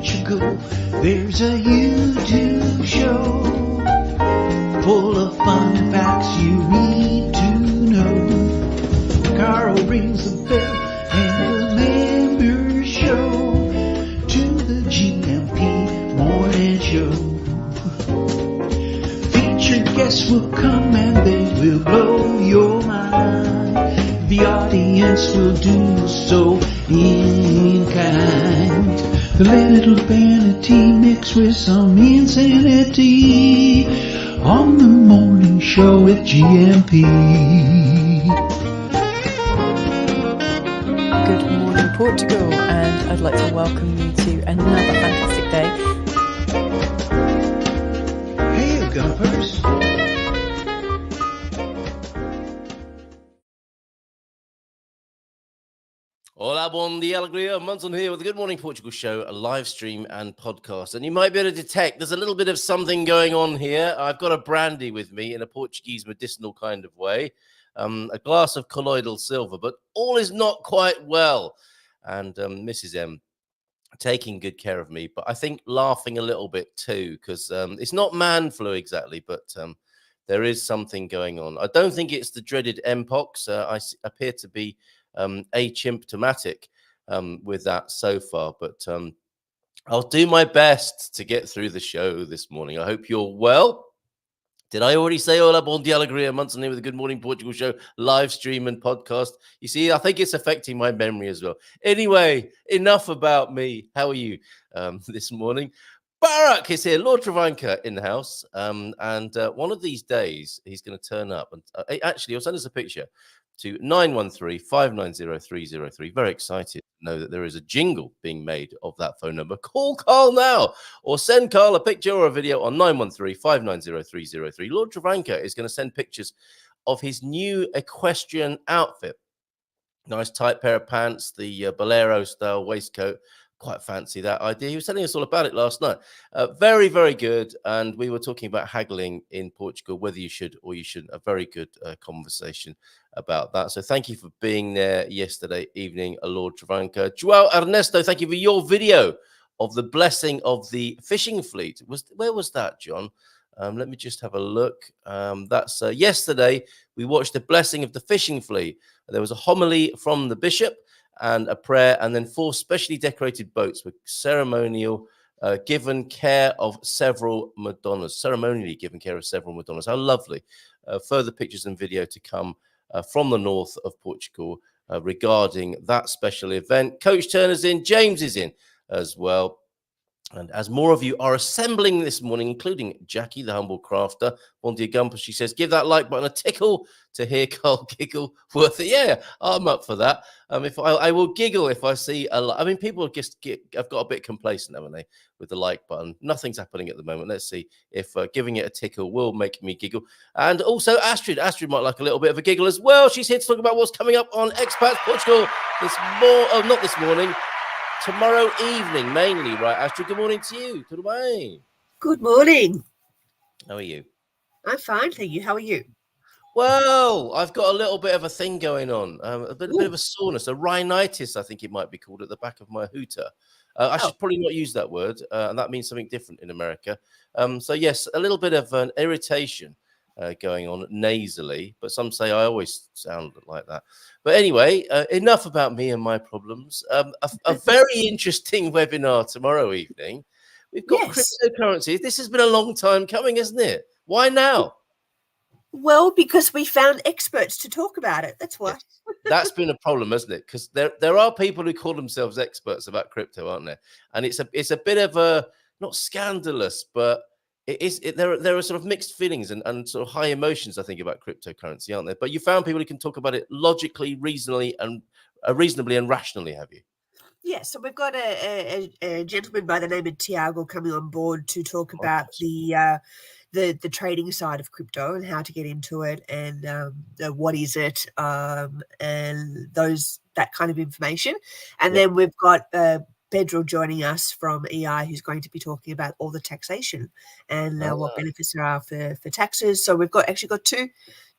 Portugal, there's a YouTube show full of fun facts you need to know. Carl rings the bell and the members show to the GMP morning show. Featured guests will come and they will blow your mind. The audience will do so in kind. The little vanity mixed with some insanity on the morning show with GMP. Good morning, Portugal, and I'd like to welcome you to another fantastic day. Hey, Gumpers. Hola, bon dia, alegria. Munson here with the Good Morning Portugal show, a live stream and podcast. And you might be able to detect there's a little bit of something going on here. I've got a brandy with me in a Portuguese medicinal kind of way, a glass of colloidal silver, but all is not quite well. And Mrs. M taking good care of me, but I think laughing a little bit too, because it's not man flu exactly, but there is something going on. I don't think it's the dreaded Mpox. I appear to be asymptomatic with that so far, but I'll do my best to get through the show this morning. I hope you're well. Did I already say hola, bon dia, alegria? Munson here with the Good Morning Portugal show live stream and podcast. You see, I think it's affecting my memory as well. Anyway, enough about me. How are you this morning? Barack is here, Lord Travanka in the house, and one of these days he's going to turn up and actually he'll send us a picture to 913-590-303. Very excited to know that there is a jingle being made of that phone number. Call Carl now or send Carl a picture or a video on 913-590-303. Lord Travanka is going to send pictures of his new equestrian outfit. Nice tight pair of pants, the bolero style waistcoat. Quite fancy that idea. He was telling us all about it last night. Very, very good. And we were talking about haggling in Portugal, whether you should or you shouldn't. A very good conversation about that. So thank you for being there yesterday evening, Lord Travanka. João Ernesto, thank you for your video of the blessing of the fishing fleet. Where was that, John? Let me just have a look. That's yesterday. We watched the blessing of the fishing fleet. There was a homily from the bishop and a prayer, and then 4 specially decorated boats with ceremonially given care of several Madonnas. How lovely. Further pictures and video to come from the north of Portugal regarding that special event. Coach Turner's in, James is in as well. And as more of you are assembling this morning, including Jackie, the humble crafter, Bon dia Gumper, she says, give that like button a tickle to hear Carl giggle. Worth it. Yeah, I'm up for that. If I will giggle if I see a like. I mean, people have got a bit complacent, haven't they, with the like button? Nothing's happening at the moment. Let's see if giving it a tickle will make me giggle. And also Astrid might like a little bit of a giggle as well. She's here to talk about what's coming up on Expats Portugal not this morning. Tomorrow evening, mainly, right, Astrid? Good morning to you. Tudo bem? Good morning. How are you? I'm fine, thank you. How are you? Well, I've got a little bit of a thing going on, a bit of a soreness, a rhinitis, I think it might be called, at the back of my hooter. I should probably not use that word, and that means something different in America. So, yes, a little bit of an irritation going on nasally, but some say I always sound like that. But anyway, enough about me and my problems. A very interesting webinar tomorrow evening. We've got cryptocurrencies. This has been a long time coming, hasn't it? Why now? Well, because we found experts to talk about it. That's why. That's been a problem, hasn't it? Because there are people who call themselves experts about crypto, aren't there? And it's a bit of a, not scandalous, but there are sort of mixed feelings and sort of high emotions, I think, about cryptocurrency, aren't there? But you found people who can talk about it logically, reasonably, and rationally, have you? Yeah, so we've got a gentleman by the name of Tiago coming on board to talk about the trading side of crypto and how to get into it and what is it and that kind of information. And then we've got Pedro joining us from EI, who's going to be talking about all the taxation and what benefits there are for taxes. So we've actually got two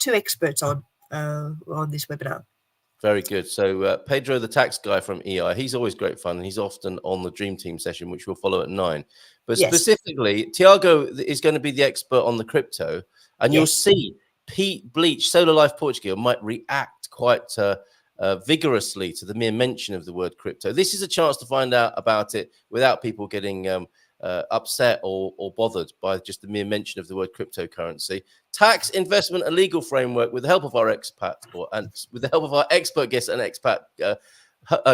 experts on this webinar. Very good. So Pedro, the tax guy from EI, he's always great fun, and he's often on the Dream Team session, which we'll follow at 9. But Yes. specifically, Tiago is going to be the expert on the crypto, and you'll see Pete Bleach, Solar Life Portugal, might react quite vigorously to the mere mention of the word crypto. This is a chance to find out about it without people getting upset or bothered by just the mere mention of the word cryptocurrency. Tax, investment, and legal framework with the help of our expat and with the help of our expert guests and expat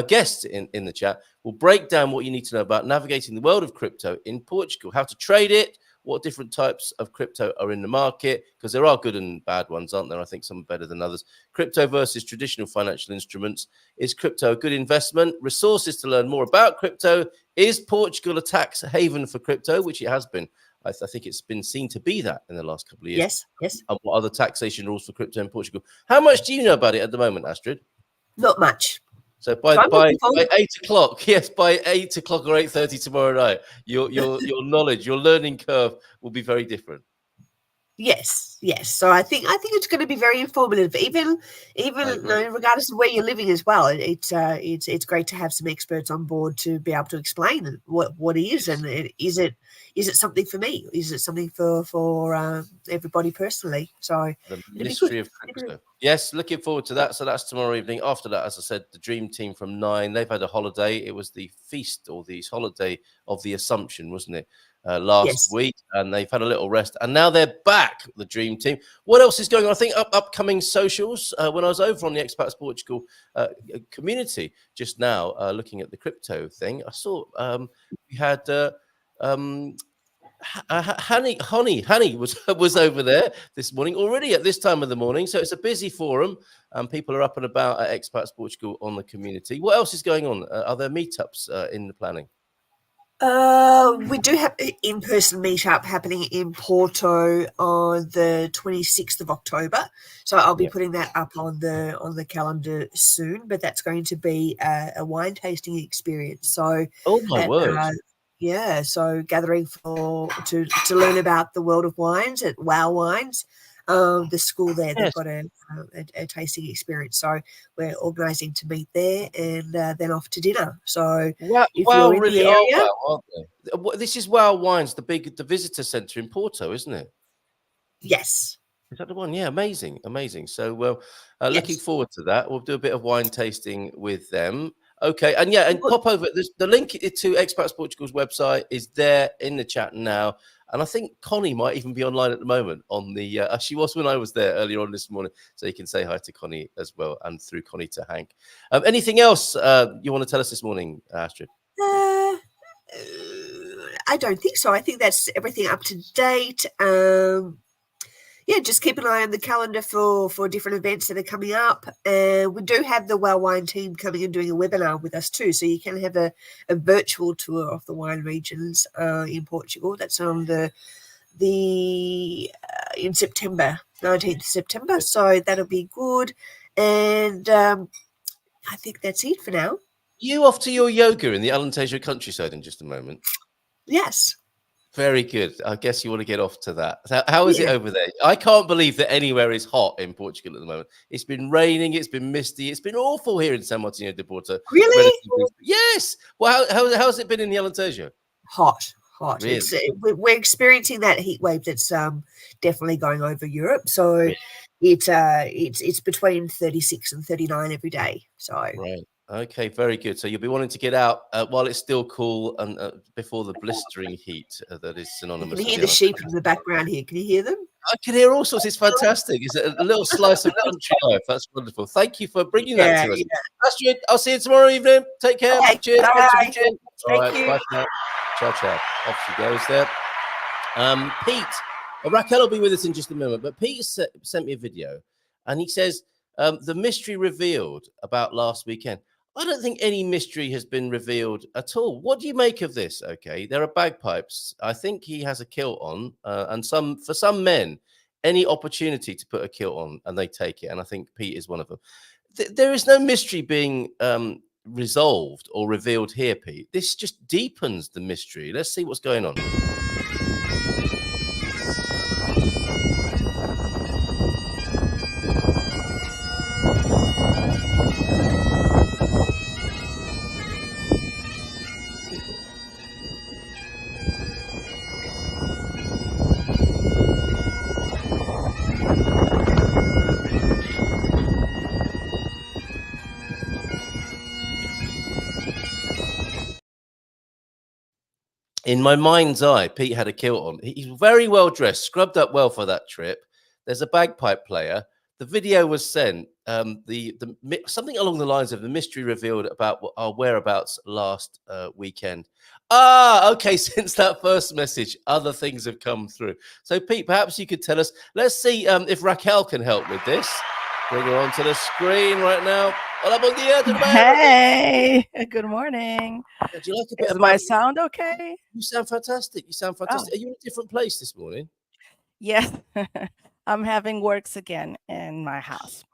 guests in the chat, will break down what you need to know about navigating the world of crypto in Portugal, how to trade it, what different types of crypto are in the market, because there are good and bad ones, aren't there? I think some are better than others. Crypto versus traditional financial instruments. Is crypto a good investment? Resources to learn more about crypto. Is Portugal a tax haven for crypto, which it has been? I think it's been seen to be that in the last couple of years. Yes, yes. And what other taxation rules for crypto in Portugal? How much do you know about it at the moment, Astrid? Not much. So by 8 o'clock, yes, by 8 o'clock or 8:30 tomorrow night, your knowledge, your learning curve will be very different. Yes. So I think it's going to be very informative, even regardless of where you're living as well. It's great to have some experts on board to be able to explain what it is, and is it something for me? Is it something for everybody personally? So the mystery of crypto. Yes, looking forward to that. So that's tomorrow evening. After that, as I said, the Dream Team from 9. They've had a holiday. It was the feast or the holiday of the Assumption, wasn't it? Last week, and they've had a little rest, and now they're back, the Dream Team. What else is going on? I think upcoming socials. When I was over on the Expats Portugal community just now, looking at the crypto thing, I saw we had Honey was over there this morning already at this time of the morning. So it's a busy forum, and people are up and about at Expats Portugal on the community. What else is going on? Are there meetups in the planning? We do have an in-person meetup happening in Porto on the 26th of October. So I'll be putting that up on the calendar soon. But that's going to be a wine tasting experience. So oh my word! So gathering to learn about the world of wines at Wow Wines. The school there, they've got a tasting experience. So we're organising to meet there and then off to dinner. So if you're in the area, aren't they? This is Wow Wines, the visitor centre in Porto, isn't it? Yes. Is that the one? Yeah, amazing. So looking forward to that. We'll do a bit of wine tasting with them. Okay, and pop over. The link to Expats Portugal's website is there in the chat now. And I think Connie might even be online at the moment on the, she was when I was there earlier on this morning. So you can say hi to Connie as well, and through Connie to Hank. Anything else you want to tell us this morning, Astrid? I don't think so. I think that's everything up to date. Just keep an eye on the calendar for different events that are coming up. We do have the Well Wine team coming and doing a webinar with us too. So you can have a virtual tour of the wine regions in Portugal. That's on in September, 19th September. So that'll be good. And I think that's it for now. You off to your yoga in the Alentejo countryside in just a moment? Yes. Very good. I guess you want to get off to that. How is it over there? I can't believe that anywhere is hot in Portugal at the moment. It's been raining. It's been misty. It's been awful here in San Martino de Porto. Really? Yes. Well, how's it been in the Alentejo? Hot. Really? We're experiencing that heat wave that's definitely going over Europe. So it's between 36 and 39 every day. So right. Okay, very good. So you'll be wanting to get out while it's still cool and before the blistering heat that is synonymous. You can hear the sheep in the background here. Can you hear them? I can hear all sorts. It's fantastic. It's a little slice of country life. That's wonderful. Thank you for bringing that to us. Astrid, I'll see you tomorrow evening. Take care. Okay, cheers. bye. Thank you. Bye for now. Ciao. Off she goes there. Pete, Raquel will be with us in just a moment, but Pete sent me a video and he says the mystery revealed about last weekend. I don't think any mystery has been revealed at all. What do you make of this? Okay, there are bagpipes. I think he has a kilt on, and for some men, any opportunity to put a kilt on, and they take it. And I think Pete is one of them. There is no mystery being resolved or revealed here, Pete. This just deepens the mystery. Let's see what's going on. in my mind's eye, Pete had a kilt on. He's very well dressed, scrubbed up well for that trip. There's a bagpipe player. The video was sent. Something along the lines of the mystery revealed about our whereabouts last weekend. Ah, okay. Since that first message, other things have come through. So, Pete, perhaps you could tell us. Let's see if Raquel can help with this. Bring her onto the screen right now. Hola, bom dia, tudo bem? Hey, good morning. Do you like a bit Is of my sound okay? You sound fantastic. You sound fantastic. Oh, Are you in a different place this morning? yes. I'm having works again in my house.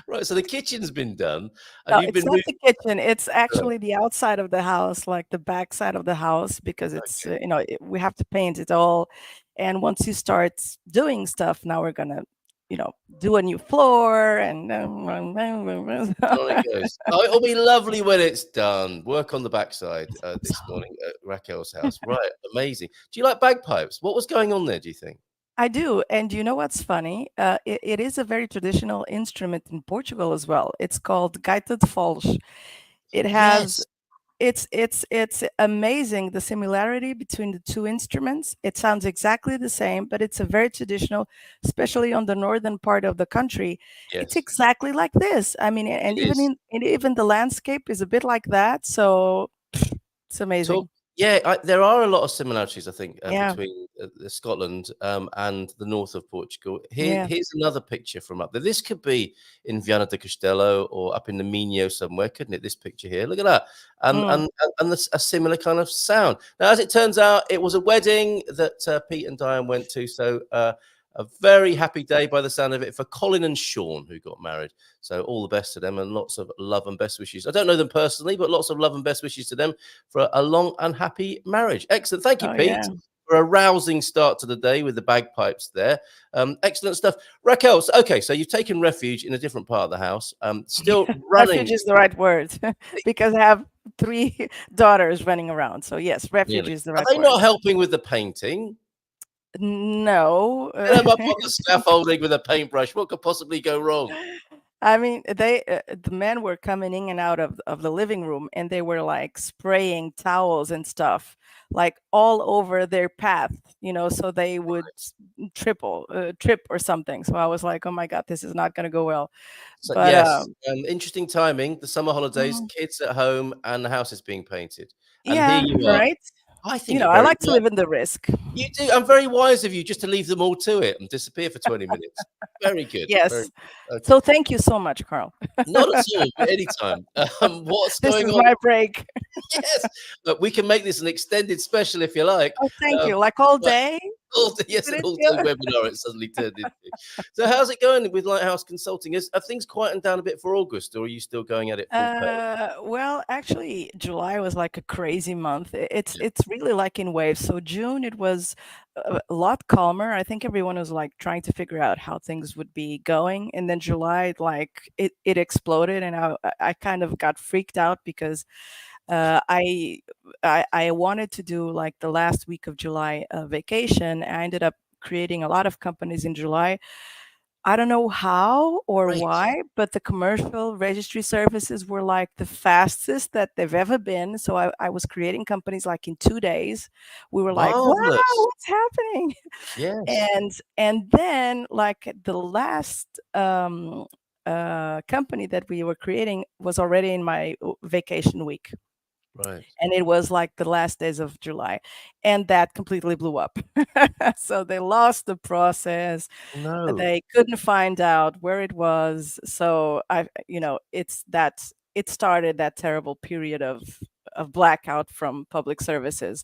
Right. So the kitchen's been done, and No, you've it's been not moving. the kitchen. It's actually the outside of the house, like the back side of the house, because it's, Okay. we have to paint it all. And once you start doing stuff, now we're going to, do a new floor and On it goes. Oh, it'll be lovely when it's done. Work on the backside this morning at Raquel's house. Right. Amazing. Do you like bagpipes? What was going on there, do you think? I do. And you know what's funny? It is a very traditional instrument in Portugal as well. It's called gaita de foles. It has Yes. it's amazing the similarity between the two instruments. It sounds exactly the same, but it's a very traditional, especially on the northern part of the country. It's Yes. exactly like this. I mean, and It even is. even the landscape is a bit like that. So it's Talk. amazing. Yeah, there are a lot of similarities, I think, Yeah, between Scotland and the north of Portugal. yeah. Here's another picture from up there. This could be in Viana do Castelo or up in the Minho somewhere, couldn't it? This picture here. Look at that, and Mm. a similar kind of sound. Now, as it turns out, it was a wedding that Pete and Diane went to. So a very happy day by the sound of it for Colin and Sean, who got married. So all the best to them and lots of love and best wishes. I don't know them personally, but lots of love and best wishes to them for a long and happy marriage. Excellent. Thank you, Oh Pete, yeah. for a rousing start to the day with the bagpipes there. Excellent stuff. Raquel, okay, so you've taken refuge in a different part of the house. Still Refuge running. is the right word because I have three daughters running around. So yes, refuge Nearly. is the Are right they word. not helping with the painting? No. Get them up on the scaffolding with a paintbrush. What could possibly go wrong? I mean, the men were coming in and out of the living room, and they were like spraying towels and stuff, like all over their path, so they would trip or something. So I was like, oh my God, this is not going to go well. So But yes, interesting timing. The summer holidays, mm, kids at home, and the house is being painted. And here yeah, you are. right. I think it I very like to live in the risk. You do. I'm very wise of you just to leave them all to it and disappear for 20 minutes. Very good. Very Yes. good. Okay. So thank you so much, Carl. Not at all. Anytime. What's This going is on? my break. Yes. Look, we can make this an extended special if you like. Oh, thank Um, you. Like all but day. yes, Did an it all-day feel- webinar it suddenly turned into. So how's it going with Lighthouse Consulting? Have things quietened down a bit for August, or are you still going at it full pay? Well, actually, July was like a crazy month. It's Yeah. it's really like in waves. So June it was a lot calmer. I think everyone was like trying to figure out how things would be going, and then July, like it exploded, and I kind of got freaked out because uh, I, I wanted to do like the last week of July vacation. I ended up creating a lot of companies in July. I don't know how or Great. why, but the commercial registry services were like the fastest that they've ever been. So I was creating companies like in 2 days. We were like, wow, Marvelous. what's happening? Yes. And then like the last company that we were creating was already in my vacation week, Right. and it was like the last days of July, and that completely blew up. So they lost the process. No. They couldn't find out where it was. So it's that it started that terrible period of blackout from public services.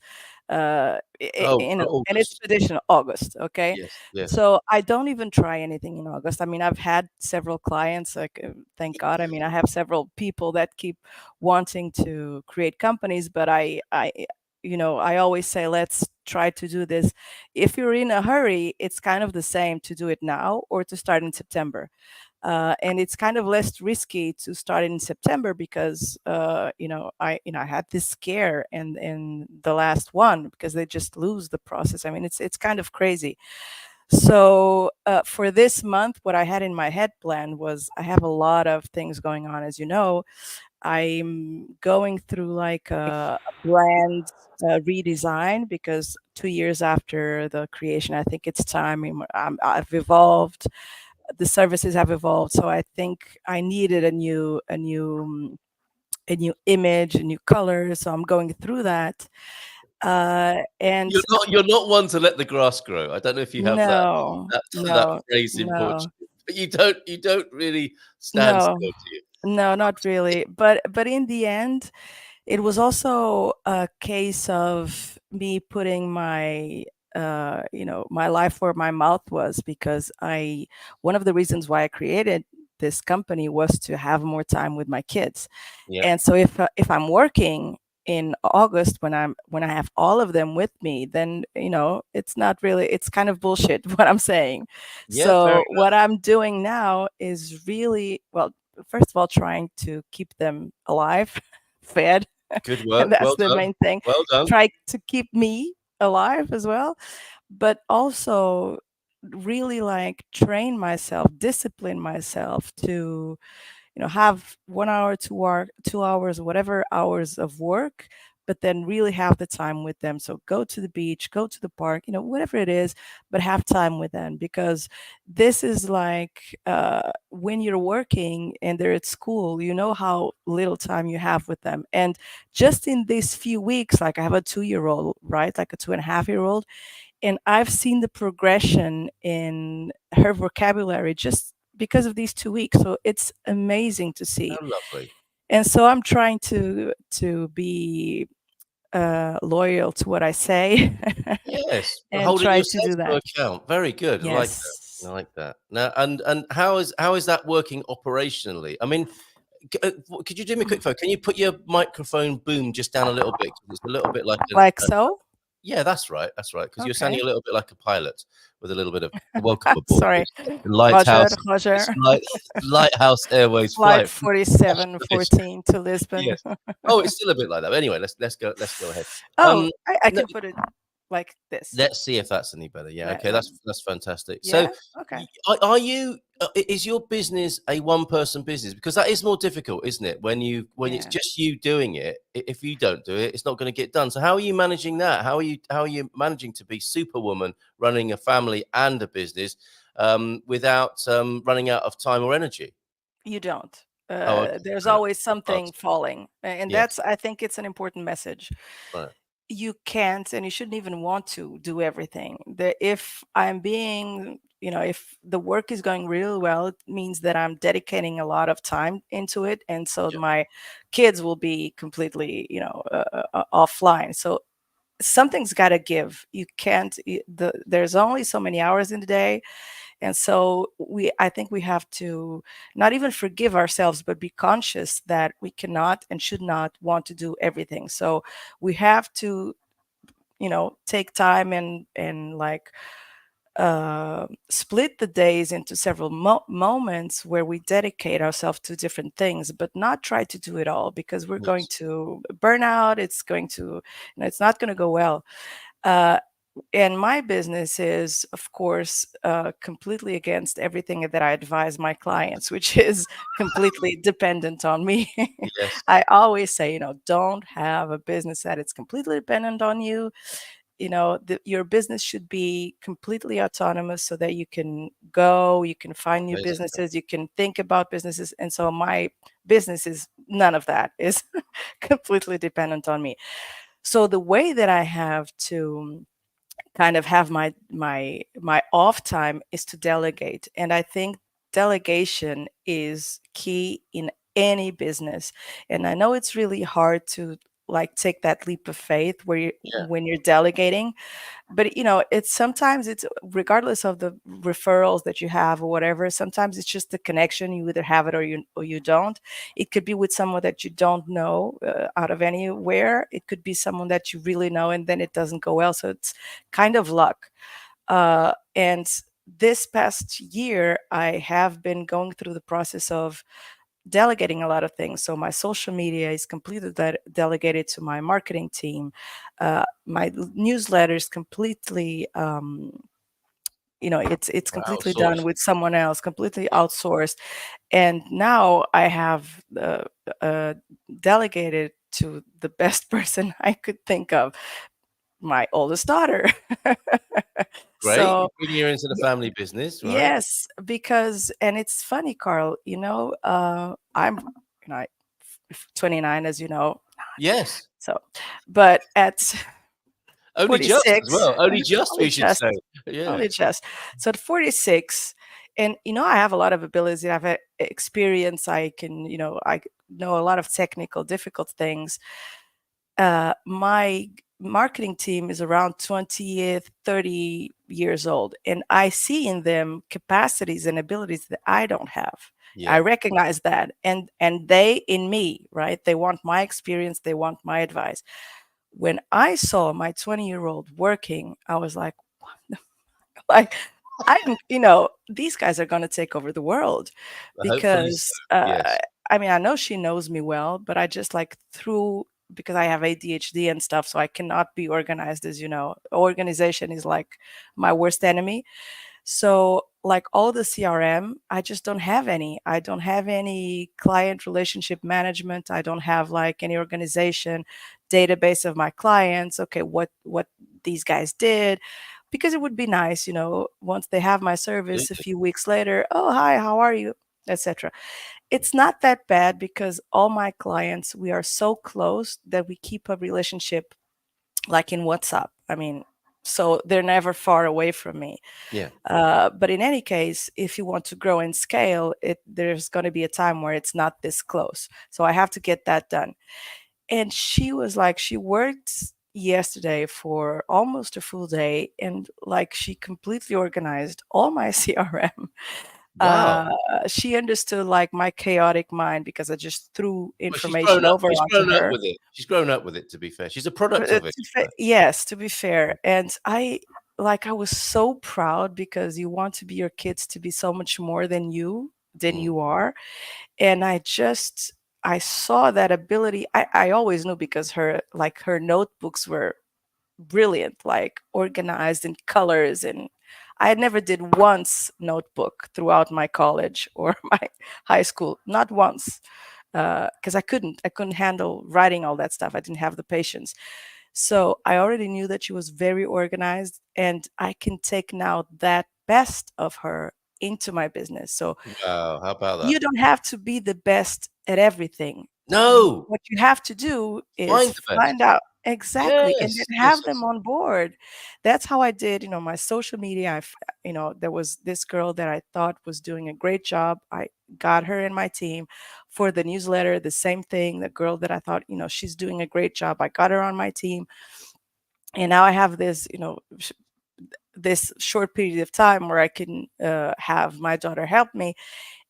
Oh, for And it's August. traditional August. Okay. Yes. Yes. So I don't even try anything in August. I mean, I've had several clients, like, thank God. I mean, I have several people that keep wanting to create companies, but I always say, let's try to do this. If you're in a hurry, it's kind of the same to do it now or to start in September. And it's kind of less risky to start in September because I had this scare in the last one because they just lose the process. I mean, it's kind of crazy. So for this month, what I had in my head plan was I have a lot of things going on, as you know. I'm going through like a brand redesign because 2 years after the creation, I think it's time. I've evolved. The services have evolved, so I think I needed a new image, a new color. So I'm going through that, and You're not one to let the grass grow. I don't know if you have no, that no, phrase in no, Portugal, but you don't really stand no, still, do you? no, not really. But in the end, it was also a case of me putting my my life where my mouth was, because I one of the reasons why I created this company was to have more time with my kids. Yeah. And so if I'm working in August when I have all of them with me, then it's not really, it's kind of bullshit what I'm saying. Yeah, fair So enough. what I'm doing now is really, well, first of all, trying to keep them alive, fed, Good and work. that's Well the done. main thing. Well done. Try to keep me alive as well, but also really like train myself, discipline myself to have 1 hour, 2 hour, 2 hours, whatever hours of work, but then really have the time with them. So go to the beach, go to the park, whatever it is, but have time with them, because this is like when you're working and they're at school, you know how little time you have with them. And just in these few weeks, like I have a 2 year old, right? Like a 2.5 year old, and I've seen the progression in her vocabulary just because of these 2 weeks. So it's amazing to How see. lovely. And so I'm trying to be loyal to what I say Yes, and holding try to yourself do to that. account. Very good. I like that. I Yes. like that. Now, and how is that working operationally? I mean, could you do me a quick favor? Can you put your microphone boom just down a little bit? 'Cause it's a little bit like Like so. yeah, that's right. That's right. Because you're sounding Okay. a little bit like a pilot with a little bit of welcome aboard. Sorry. It's the Lighthouse. Roger. It's Lighthouse Airways Flight flight from 4714 to Lisbon. yes. Oh, it's still a bit like that. But anyway, let's go ahead. Oh, Um, I no, can put it like this. let's see if that's any better. Yeah, okay, Like, that's fantastic. So, yeah. Okay. are you? Is your business a one-person business? Because that is more difficult, isn't it? When it's Yeah. just you doing it. If you don't do it, it's not going to get done. So, how are you managing that? How are you managing to be Superwoman, running a family and a business, without running out of time or energy? You don't. Oh, okay, There's fair enough. always something Fast. falling. And Yes, that's, I think it's an important message. right. You can't and you shouldn't even want to do everything. If I'm being, if the work is going really well, it means that I'm dedicating a lot of time into it. And so Yeah, my kids will be completely, offline. So something's got to give. You can't, there's only so many hours in the day. And so I think we have to not even forgive ourselves, but be conscious that we cannot and should not want to do everything. So we have to, take time and like split the days into several moments where we dedicate ourselves to different things, but not try to do it all, because we're going yes, to burn out. It's going to, it's not going to go well. Uh, and my business is, of course, completely against everything that I advise my clients, which is completely dependent on me. yes, I always say, don't have a business that it's completely dependent on you. Your business should be completely autonomous so that you can go, you can find new amazing. businesses, you can think about businesses. And so my business is none of that, is completely dependent on me. So the way that I have to kind of have my off time is to delegate. And I think delegation is key in any business. And I know it's really hard to like take that leap of faith where Yeah, when you're delegating, but it's sometimes it's regardless of the referrals that you have or whatever, sometimes it's just the connection. You either have it or you don't. It could be with someone that you don't know out of anywhere. It could be someone that you really know and then it doesn't go well, so it's kind of luck. And this past year I have been going through the process of delegating a lot of things. So my social media is completely delegated to my marketing team. My newsletter is completely, it's completely done Outsourced. with someone else, completely outsourced. And now I have delegated to the best person I could think of, my oldest daughter. Great. So You're bringing her into the family business, right? yes, because, and it's funny, Carl, I'm, 29, as you know. Yes. So, but at Only just as 46, well. Only just, only we should just, say. Yeah. only just. So at 46, and I have a lot of abilities. I have experience. I can, I know a lot of technical, difficult things. My marketing team is around 20, 30 years old, and I see in them capacities and abilities that I don't have. I Yeah. recognize that, and they in me, right? They want my experience, they want my advice. When I saw my 20-year-old working, I was like, like, I'm, these guys are going to take over the world, Hopefully so. because Yes. I mean, I know she knows me well, but I just like through, because I have ADHD and stuff, so I cannot be organized, as you know. Organization is like my worst enemy. So, like all the CRM, I just don't have any. I don't have any client relationship management. I don't have like any organization database of my clients. Okay, what these guys did, because it would be nice, once they have my service a Absolutely. few weeks later, oh hi, how are you, etc. It's not that bad, because all my clients, we are so close that we keep a relationship like in WhatsApp. I mean, so they're never far away from me. Yeah. But in any case, if you want to grow and scale, there's going to be a time where it's not this close. So I have to get that done. And she was like, she worked yesterday for almost a full day, and like she completely organized all my CRM. Wow. She understood like my chaotic mind, because I just threw Well, she's grown information up. over She's onto grown up her. with it. She's grown up with it, to be fair. She's a product of it. Yes, to be fair. And I was so proud, because you want to be your kids to be so much more than Mm. you are. And I saw that ability. I always knew, because her notebooks were brilliant, like organized in colors. And I never did once notebook throughout my college or my high school, not once, because I couldn't handle writing all that stuff. I didn't have the patience. So I already knew that she was very organized, and I can take now that best of her into my business. So Wow. How about you that? don't have to be the best at everything. No. What you have to do is Find the find best. out exactly, and Yes. then Yes. have them Yes. on board. That's how I did, my social media. There was this girl that I thought was doing a great job. I got her in my team. For the newsletter, the same thing. The girl that I thought, she's doing a great job, I got her on my team. And now I have this, this short period of time where I can have my daughter help me,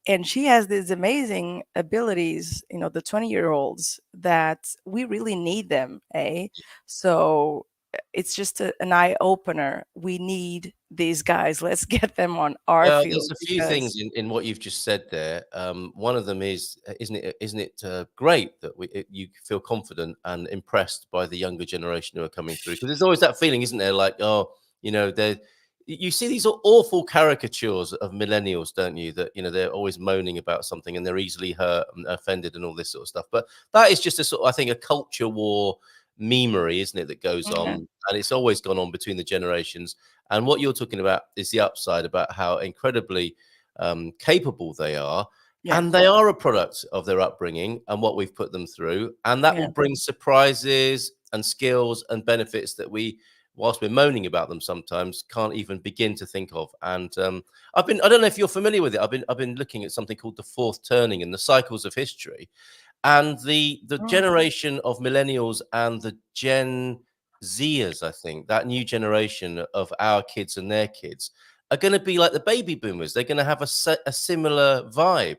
and she has these amazing abilities, the 20-year-olds, that we really need them, eh? So it's just an eye opener. We need these guys. Let's get them on our Well, there's field, a few things because in what you've just said there. One of them is, isn't it great that you feel confident and impressed by the younger generation who are coming through? Because there's always that feeling, isn't there? Like, oh, they you see these awful caricatures of millennials, don't you? That they're always moaning about something and they're easily hurt and offended and all this sort of stuff. But that is just a sort of, I think, a culture war memery, isn't it? That goes on, yeah, and it's always gone on between the generations. And what you're talking about is the upside, about how incredibly capable they are. yeah, And they are a product of their upbringing and what we've put them through. And that will yeah. bring surprises and skills and benefits that we, whilst we're moaning about them sometimes, can't even begin to think of. And I don't know if you're familiar with it. I've been looking at something called the fourth turning and the cycles of history. And the Mm, generation of millennials and the Gen Zers, I think, that new generation of our kids and their kids, are going to be like the baby boomers. They're going to have a similar vibe,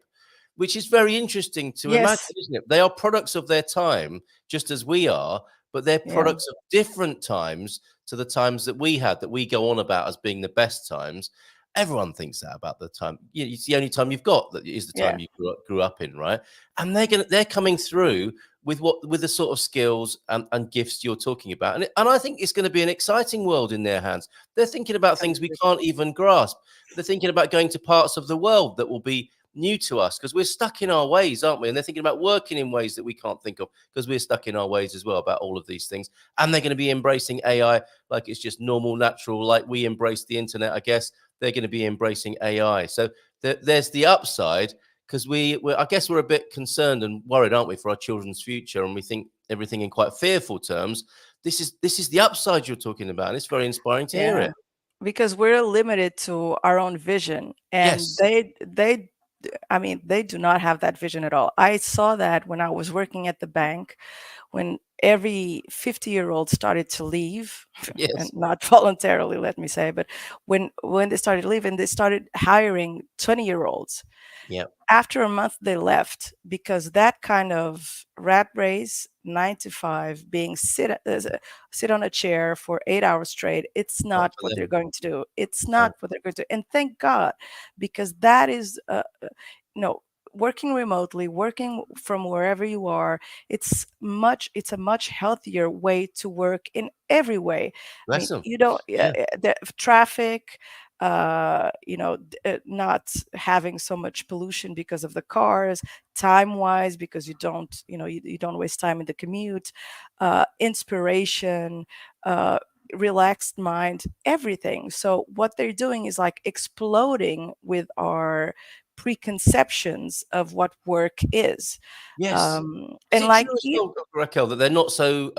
which is very interesting to imagine, yes, isn't it? They are products of their time, just as we are, but they're yeah, products of different times to the times that we had, that we go on about as being the best times. Everyone thinks that about the time. It's the only time you've got, that is the Yeah. time you grew up in, right? And they're coming through with the sort of skills and gifts you're talking about, and I think it's going to be an exciting world in their hands. They're thinking about things we can't even grasp. They're thinking about going to parts of the world that will be new to us because we're stuck in our ways, aren't we? And they're thinking about working in ways that we can't think of because we're stuck in our ways as well about all of these things. And they're going to be embracing AI like it's just normal, natural, like we embrace the internet, I guess. They're going to be embracing AI. So there's the upside because I guess we're a bit concerned and worried, aren't we, for our children's future, and we think everything in quite fearful terms. This is the upside you're talking about, and it's very inspiring to hear Yeah. it. Because we're limited to our own vision, and Yes. I mean, they do not have that vision at all. I saw that when I was working at the bank, when every 50-year-old started to leave, and Yes. not voluntarily, let me say, but when they started leaving, they started hiring 20-year-olds. Yeah. After a month, they left because that kind of rat race, 9 to 5, being sit on a chair for 8 hours straight, it's Not not for what they're them. going to do. It's No. not what they're going to. And thank God, because that is you know working remotely, working from wherever you are, it's a much healthier way to work in every way. I Bless mean, them. you don't Yeah. the traffic, not having so much pollution because of the cars, time wise, because you don't waste time in the commute, inspiration, uh, relaxed mind, everything. So what they're doing is like exploding with our preconceptions of what work is. Yes. Is And it like true as well, Raquel, that they're not so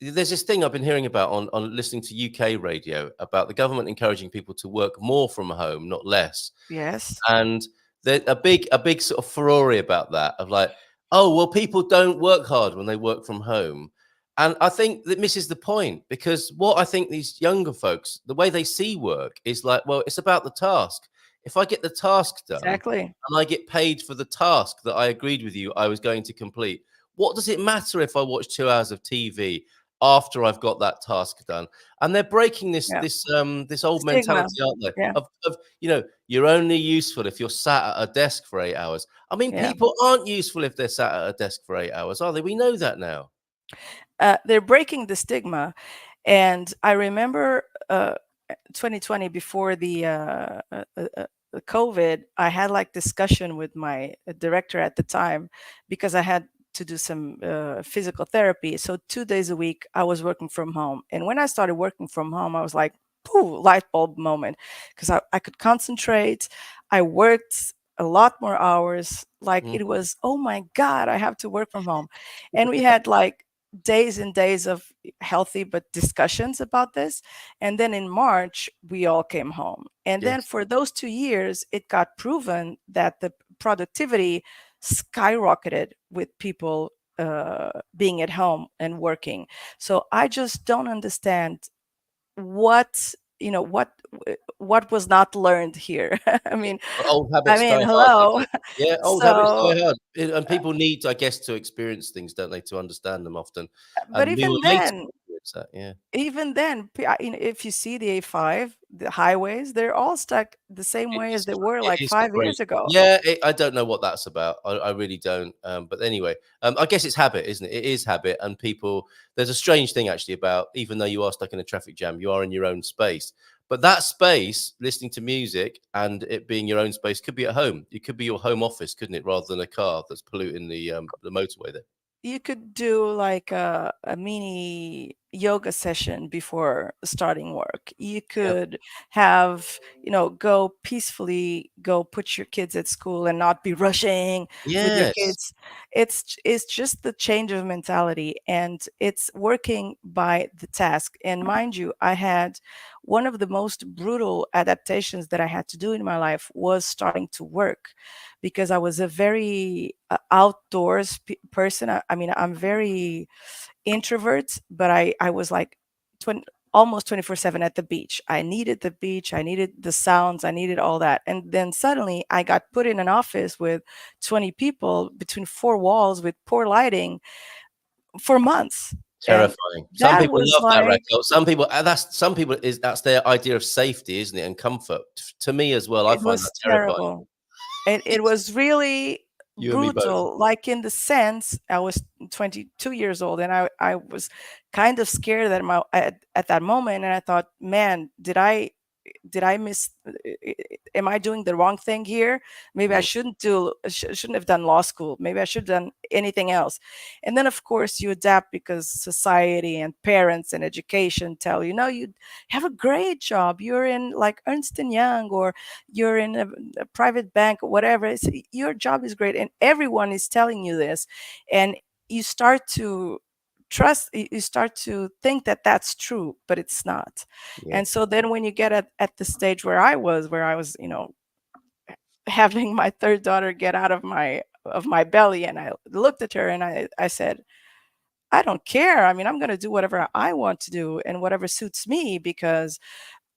there's this thing I've been hearing about on listening to UK radio about the government encouraging people to work more from home, not less. yes, And there's a big sort of furore about that, of like, oh well, people don't work hard when they work from home. And I think that misses the point, because what I think these younger folks, the way they see work is like, well, it's about the task. If I get the task done exactly. and I get paid for the task that I agreed with you I was going to complete, what does it matter if I watch 2 hours of TV after I've got that task done? And they're breaking this Yeah. this old Stigma. mentality, aren't they? Yeah. Of you're only useful if you're sat at a desk for 8 hours. I mean, Yeah. people aren't useful if they're sat at a desk for 8 hours, are they? We know that now. They're breaking the stigma. And I remember 2020, before the COVID, I had like discussion with my director at the time, because I had to do some physical therapy. So 2 days a week, I was working from home. And when I started working from home, I was like, pooh, light bulb moment, because I could concentrate. I worked a lot more hours. Like, Mm, it was, oh my God, I have to work from home. And we had like days and days of healthy but discussions about this. And then in March, we all came home. And then yes. for those 2 years, it got proven that the productivity skyrocketed with people being at home and working. So I just don't understand what what was not learned here. I Yeah. mean, But old habits die hard, they hello. say. Yeah, old habits So, die hard. And people need, I guess, to experience things, don't they, to understand them often. but And we were even made to then, experience that. Yeah. if you see the A5, the highways, they're all stuck the same way as they were It like is 5 years crazy. ago. Yeah, I don't know what that's about. I really don't. But anyway, I guess it's habit, isn't it? It is habit, and people. There's a strange thing actually about, even though you are stuck in a traffic jam, you are in your own space. But that space, listening to music and it being your own space, could be at home. It could be your home office, couldn't it, rather than a car that's polluting the motorway there. You could do like a mini yoga session before starting work. You Yeah. could have, go peacefully, go put your kids at school and not be rushing with your Yes. kids. It's just the change of mentality, and it's working by the task. And mind you, I had one of the most brutal adaptations that I had to do in my life was starting to work, because I was a very outdoors person. I mean, I'm very introvert, but I was like 20, almost 24/7 at the beach. I needed the beach, I needed the sounds, I needed all that. And then suddenly I got put in an office with 20 people between four walls with poor lighting for months. Terrifying. Some That people was love that, like, Raquel. Some people that's their idea of safety, isn't it? And comfort. To me as well, I it find that was terrifying. terrible. It was really You and me both. brutal, like in the sense I was 22 years old, and I was kind of scared at that moment, and I thought, man, did I miss, am I doing the wrong thing here? Maybe I Mm. shouldn't have done law school. Maybe I should have done anything else. And then of course you adapt because society and parents and education tell you, no, you have a great job. You're in like Ernst and Young, or you're in a private bank, or whatever. Your job is great, and everyone is telling you this, and you start to you start to think that that's true, but it's not. Yeah. And so then when you get at the stage where I was, having my third daughter get out of my belly, and I looked at her and I said, I don't care. I mean, I'm going to do whatever I want to do and whatever suits me, because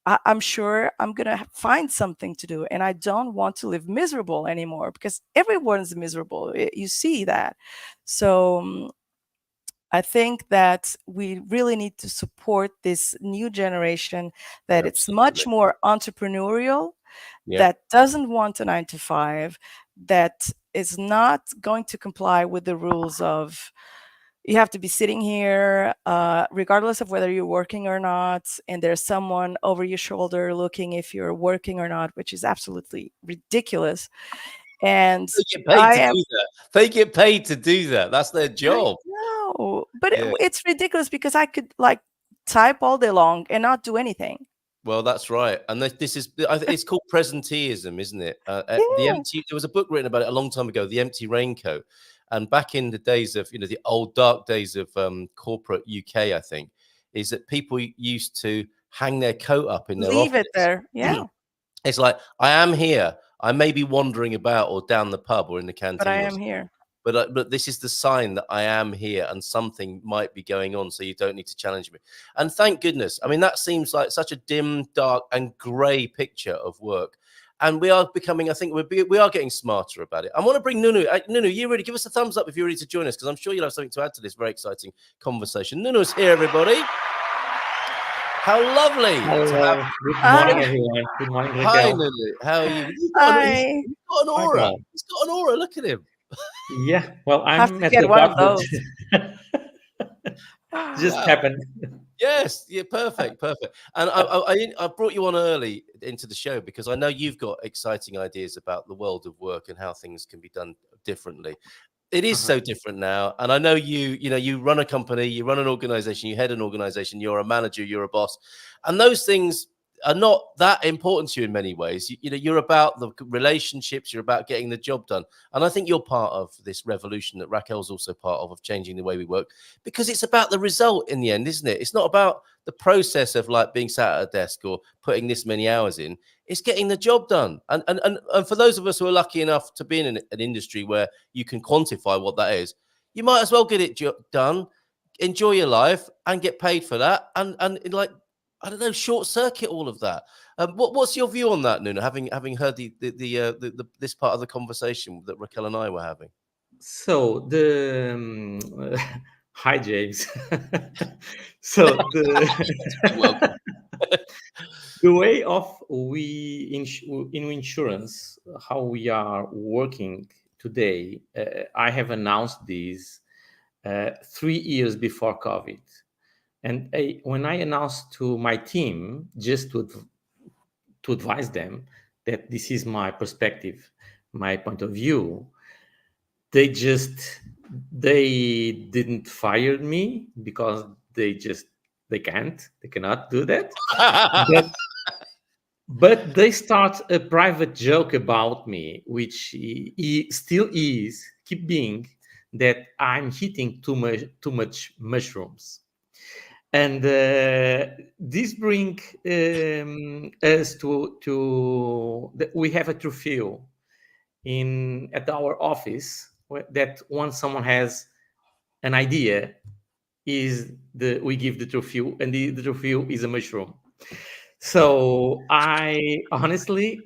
I'm sure I'm going to find something to do, and I don't want to live miserable anymore, because everyone's miserable. You see that. So I think that we really need to support this new generation, that it's much Absolutely. more entrepreneurial, Yeah. that doesn't want a 9 to 5, that is not going to comply with the rules of, you have to be sitting here, regardless of whether you're working or not, and there's someone over your shoulder looking if you're working or not, which is absolutely ridiculous. And They get paid I to am do that. They get paid to do that. That's their job. No, but Yeah. it's ridiculous, because I could like type all day long and not do anything. Well, that's right, and this is it's called presenteeism, isn't it? The Yeah. empty. There was a book written about it a long time ago, The Empty Raincoat, and back in the days of the old dark days of corporate UK, I think, is that people used to hang their coat up in their Leave it office. there. Yeah. It's like, I am here. I may be wandering about or down the pub or in the But I canteen or am here. but this is the sign that I am here and something might be going on, so you don't need to challenge me. And thank goodness. I mean, that seems like such a dim, dark, and grey picture of work. And we are becoming, I think we are getting smarter about it. I want to bring Nuno. Nuno, you ready? Give us a thumbs up if you're ready to join us, because I'm sure you'll have something to add to this very exciting conversation. Nuno's here, everybody. How lovely to have. Good morning, everyone. Good morning, Hi, Raquel. Nuno. How are you? He's Hi. got an Hi, aura. Carl. He's got an aura. Look at him. Yeah, well, Have I'm to at get the one of doctor. those. Just Wow. happened. Yes, yeah, perfect. And I brought you on early into the show because I know you've got exciting ideas about the world of work and how things can be done differently. It is so different now, and I know you run a company, you run an organization, you head an organization, you're a manager, you're a boss, and those things are not that important to you in many ways. You're about the relationships, you're about getting the job done, and I think you're part of this revolution that Raquel's also part of changing the way we work, because it's about the result in the end, isn't it? It's not about the process of like being sat at a desk or putting this many hours in. It's getting the job done. And for those of us who are lucky enough to be in an industry where you can quantify what that is, you might as well get it done, enjoy your life, and get paid for that. And like, I don't know, short circuit all of that. What's your view on that, Nuno? Having heard this part of the conversation that Raquel and I were having. So hi, James. So Welcome. the way of we in insurance, how we are working today, I have announced this 3 years before COVID. And when I announced to my team, just to advise them that this is my perspective, my point of view, they didn't fire me because they cannot do that. But they start a private joke about me, which he still keep being, that I'm eating too much mushrooms. And this bring us to we have a trophy at our office that once someone has an idea, we give the trophy, and the trophy is a mushroom. So I believe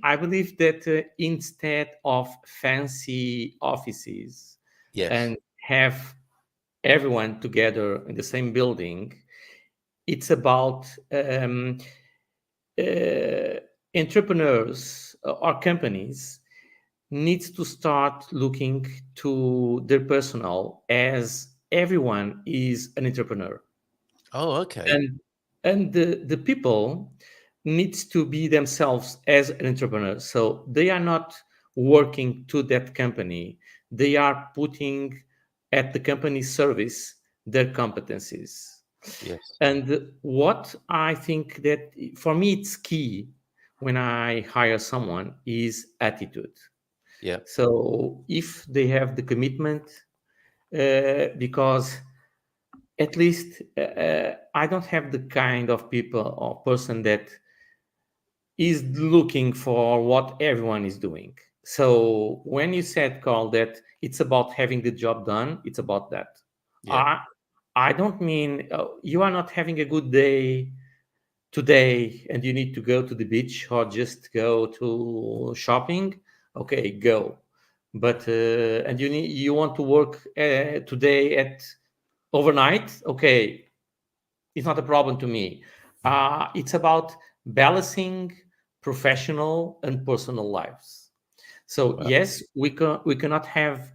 that instead of fancy offices Yes. and have everyone together in the same building. It's about entrepreneurs or companies needs to start looking to their personnel as everyone is an entrepreneur, Oh, okay. and the people needs to be themselves as an entrepreneur, so they are not working to that company, they are putting at the company's service their competencies. Yes. And what I think that for me it's key when I hire someone is attitude. Yeah. So if they have the commitment, because at least I don't have the kind of people or person that is looking for what everyone is doing. So when you said, Carl, that it's about having the job done, it's about that. Yeah. I don't mean you are not having a good day today and you need to go to the beach or just go to shopping. Okay, go. But and you want to work today at overnight. Okay, it's not a problem to me. It's about balancing professional and personal lives. So Wow. yes, we cannot have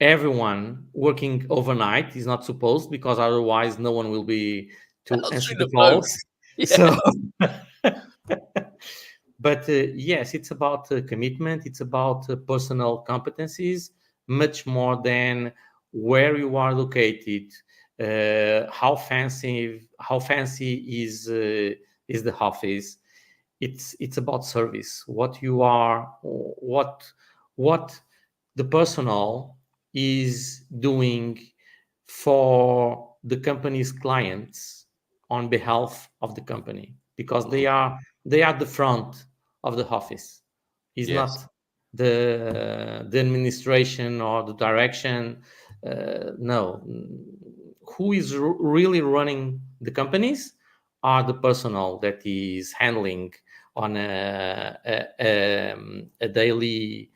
everyone working overnight. Is not supposed, because otherwise no one will be to answer Answering the the phone. calls. Yeah. So, but yes, it's about commitment. It's about personal competencies much more than where you are located, how fancy is the office. It's about service. What you are, what the personal is doing for the company's clients on behalf of the company, because Mm. they are the front of the office. Is Yes. not the administration or the direction. No, who is really running the companies are the personnel that is handling on a daily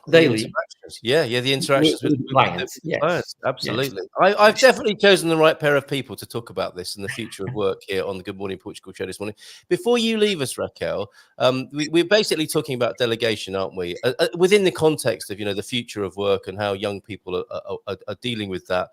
The daily interactions. Yeah, yeah, the interactions with, with with, with the clients. clients. Yes, yes. Absolutely. I've definitely chosen the right pair of people to talk about this and the future of work here on the Good Morning Portugal show this morning. Before you leave us, Raquel, we're basically talking about delegation, aren't we? Within the context of, the future of work and how young people are dealing with that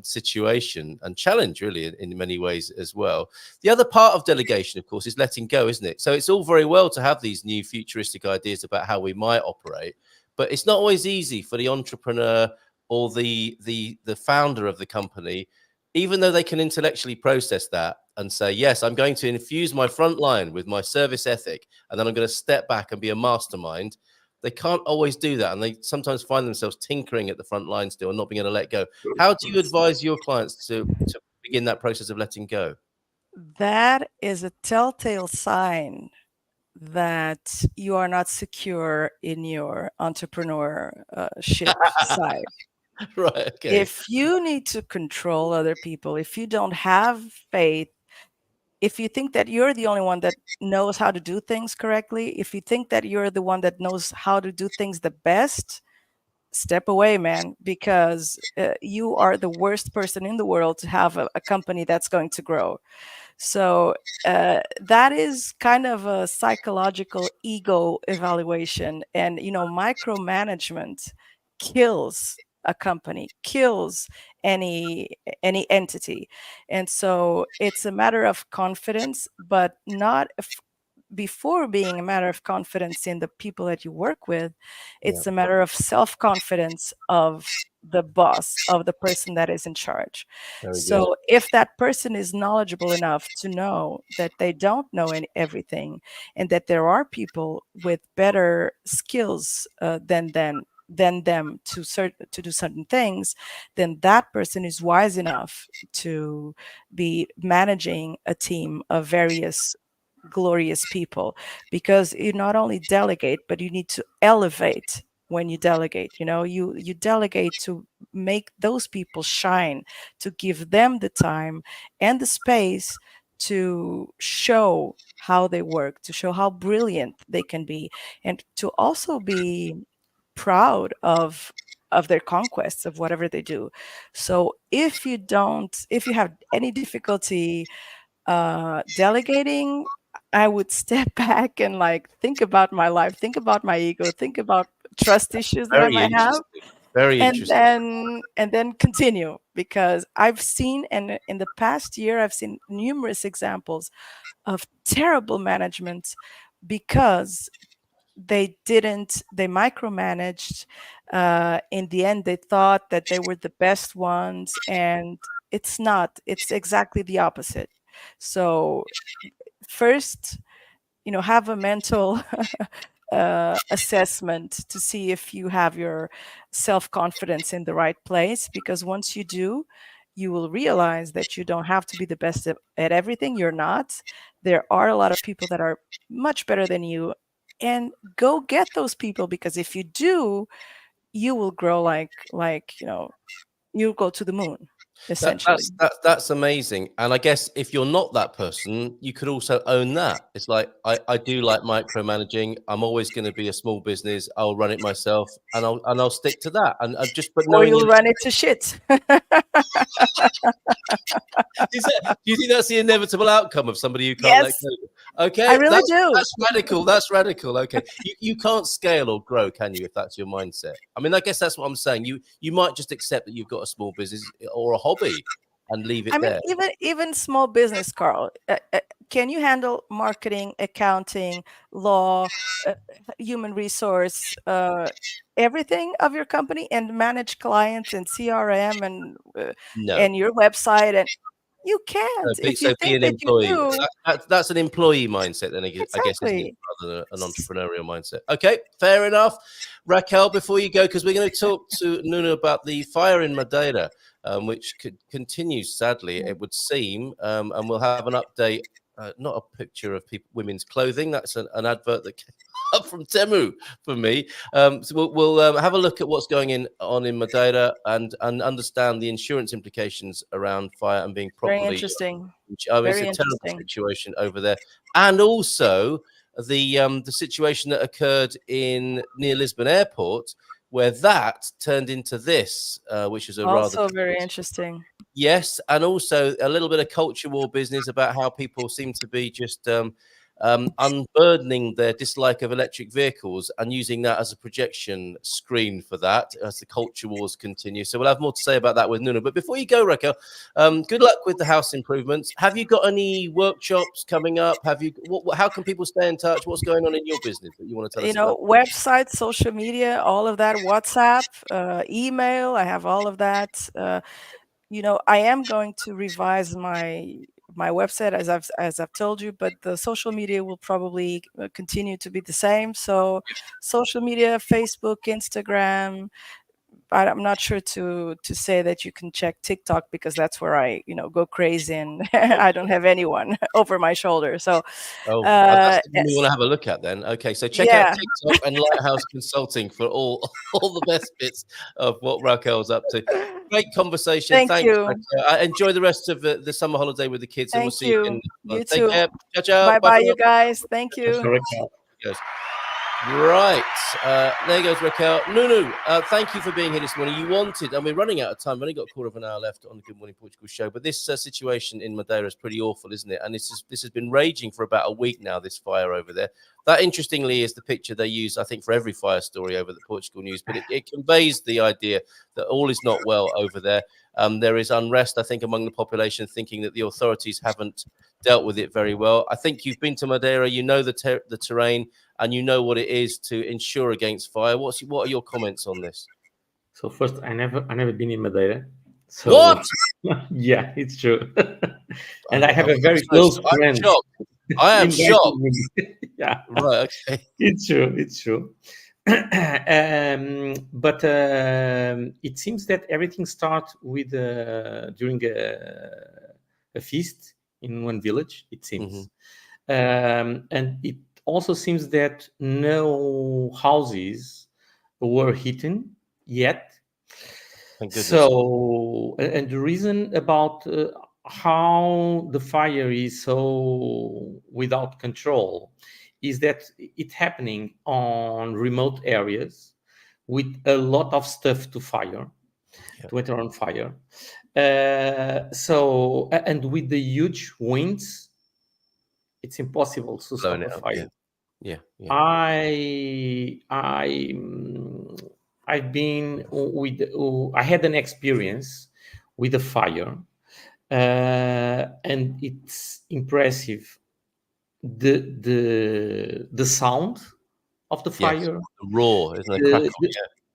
situation and challenge, really, in many ways as well. The other part of delegation, of course, is letting go, isn't it? So it's all very well to have these new futuristic ideas about how we might operate, but it's not always easy for the entrepreneur or the founder of the company, even though they can intellectually process that and say, yes, I'm going to infuse my front line with my service ethic, and then I'm going to step back and be a mastermind. They can't always do that, and they sometimes find themselves tinkering at the front line still and not being able to let go. How do you advise your clients to begin that process of letting go? That is a telltale sign that you are not secure in your entrepreneurship side. Right. Okay. If you need to control other people, if you don't have faith, if you think that you're the only one that knows how to do things correctly, if you think that you're the one that knows how to do things the best, step away, man, because you are the worst person in the world to have a company that's going to grow. So that is kind of a psychological ego evaluation. And, micromanagement kills a company, kills any entity. And so it's a matter of confidence, but not before being a matter of confidence in the people that you work with, Yeah. it's a matter of self-confidence of the boss, of the person that is in charge. Very good. So if that person is knowledgeable enough to know that they don't know everything, and that there are people with better skills than them to do certain things, then that person is wise enough to be managing a team of various glorious people, because you not only delegate, but you need to elevate. When you delegate, you delegate to make those people shine, to give them the time and the space to show how they work, to show how brilliant they can be, and to also be proud of of their conquests of whatever they do. So if you have any difficulty delegating, I would step back and like think about my life, think about my ego, think about trust issues that I Very might have, interesting. Very and interesting. then continue, because I've seen, and in the past year I've seen numerous examples of terrible management because they micromanaged. In the end, they thought that they were the best ones, and it's not. It's exactly the opposite. So first, have a mental assessment to see if you have your self-confidence in the right place, because once you do, you will realize that you don't have to be the best at everything. You're not. There are a lot of people that are much better than you, and go get those people, because if you do, you will grow like you'll go to the moon, essentially. That's amazing. And I guess if you're not that person, you could also own that. It's like I do like micromanaging. I'm always going to be a small business. I'll run it myself, and I'll stick to that. And but Or knowing you'll run it to shit. do you think that's the inevitable outcome of somebody who can't let Yes, go? Okay, I really do. that's radical. That's radical. Okay, you can't scale or grow, can you? If that's your mindset. I mean, I guess that's what I'm saying. You might just accept that you've got a small business or a hobby and leave it I mean, there. even small business, Carl. Can you handle marketing, accounting, law, uh, human resource, everything of your company, and manage clients and CRM No. and your website? And you can't. If you Be think an that you employee. do, That's an employer mindset, then I guess, isn't it, exactly. rather than an entrepreneurial mindset? Okay, fair enough. Raquel, before you go, because we're going to talk to Nuno about the fire in Madeira, which continues, sadly, it would seem, and we'll have an update. Not a picture of women's clothing. That's an advert that came up from Temu for me. So we'll have a look at what's going on in Madeira and understand the insurance implications around fire and being Very properly. interesting. I mean, Very it's a terrible interesting. situation over there, and also the situation that occurred near Lisbon Airport, where that turned into this, which is a rather Also very interesting. yes, and also a little bit of culture war business about how people seem to be just unburdening their dislike of electric vehicles and using that as a projection screen for that as the culture wars continue. So we'll have more to say about that with Nuno. But before you go, Raquel, good luck with the house improvements. Have you got any workshops coming up? Have you? How can people stay in touch? What's going on in your business that you want to tell us about? Website, social media, all of that, WhatsApp, email. I have all of that. I am going to revise my website, as I've told you, but the social media will probably continue to be the same. So social media, Facebook, Instagram. I'm not sure to say that you can check TikTok, because that's where I go crazy, and I don't have anyone over my shoulder. So That's something we yes. want to have a look at then. Okay, so check out Yeah. TikTok and Lighthouse Consulting for all the best bits of what Raquel's up to. Great conversation. Thank Thanks, you. Raquel. Enjoy the rest of the summer holiday with the kids, and we'll Thank see you you. again next You month. Take too. care. Ciao, ciao. Bye Bye bye, for now. you guys. Thank Ciao, ciao. you. Yes. Right, there goes Raquel. Nuno, thank you for being here this morning. You wanted, and we're running out of time. We've only got a quarter of an hour left on the Good Morning Portugal show. But this situation in Madeira is pretty awful, isn't it? And this has been raging for about a week now. This fire over there. That, interestingly, is the picture they use, I think, for every fire story over the Portugal news. But it conveys the idea that all is not well over there. There is unrest, I think, among the population, thinking that the authorities haven't dealt with it very well. I think you've been to Madeira. You know the terrain, and you know what it is to insure against fire. What are your comments on this? So first, I never been in Madeira. So, what? Yeah, it's true. And I have a very close friend. I'm shocked. I am shocked. Yeah, right. Okay, it's true. It's true. But it seems that everything starts with during a feast in one village. It seems, and it also seems that no houses were hit yet. Thank goodness. So, and the reason about how the fire is so without control is that it's happening on remote areas with a lot of stuff to fire, to enter on fire. And with the huge winds, it's impossible to Blowing stop a it up. fire. Yeah. I've been with. I had an experience with a fire, and it's impressive. The sound of the Yes. fire, The roar, isn't it? the Crackle.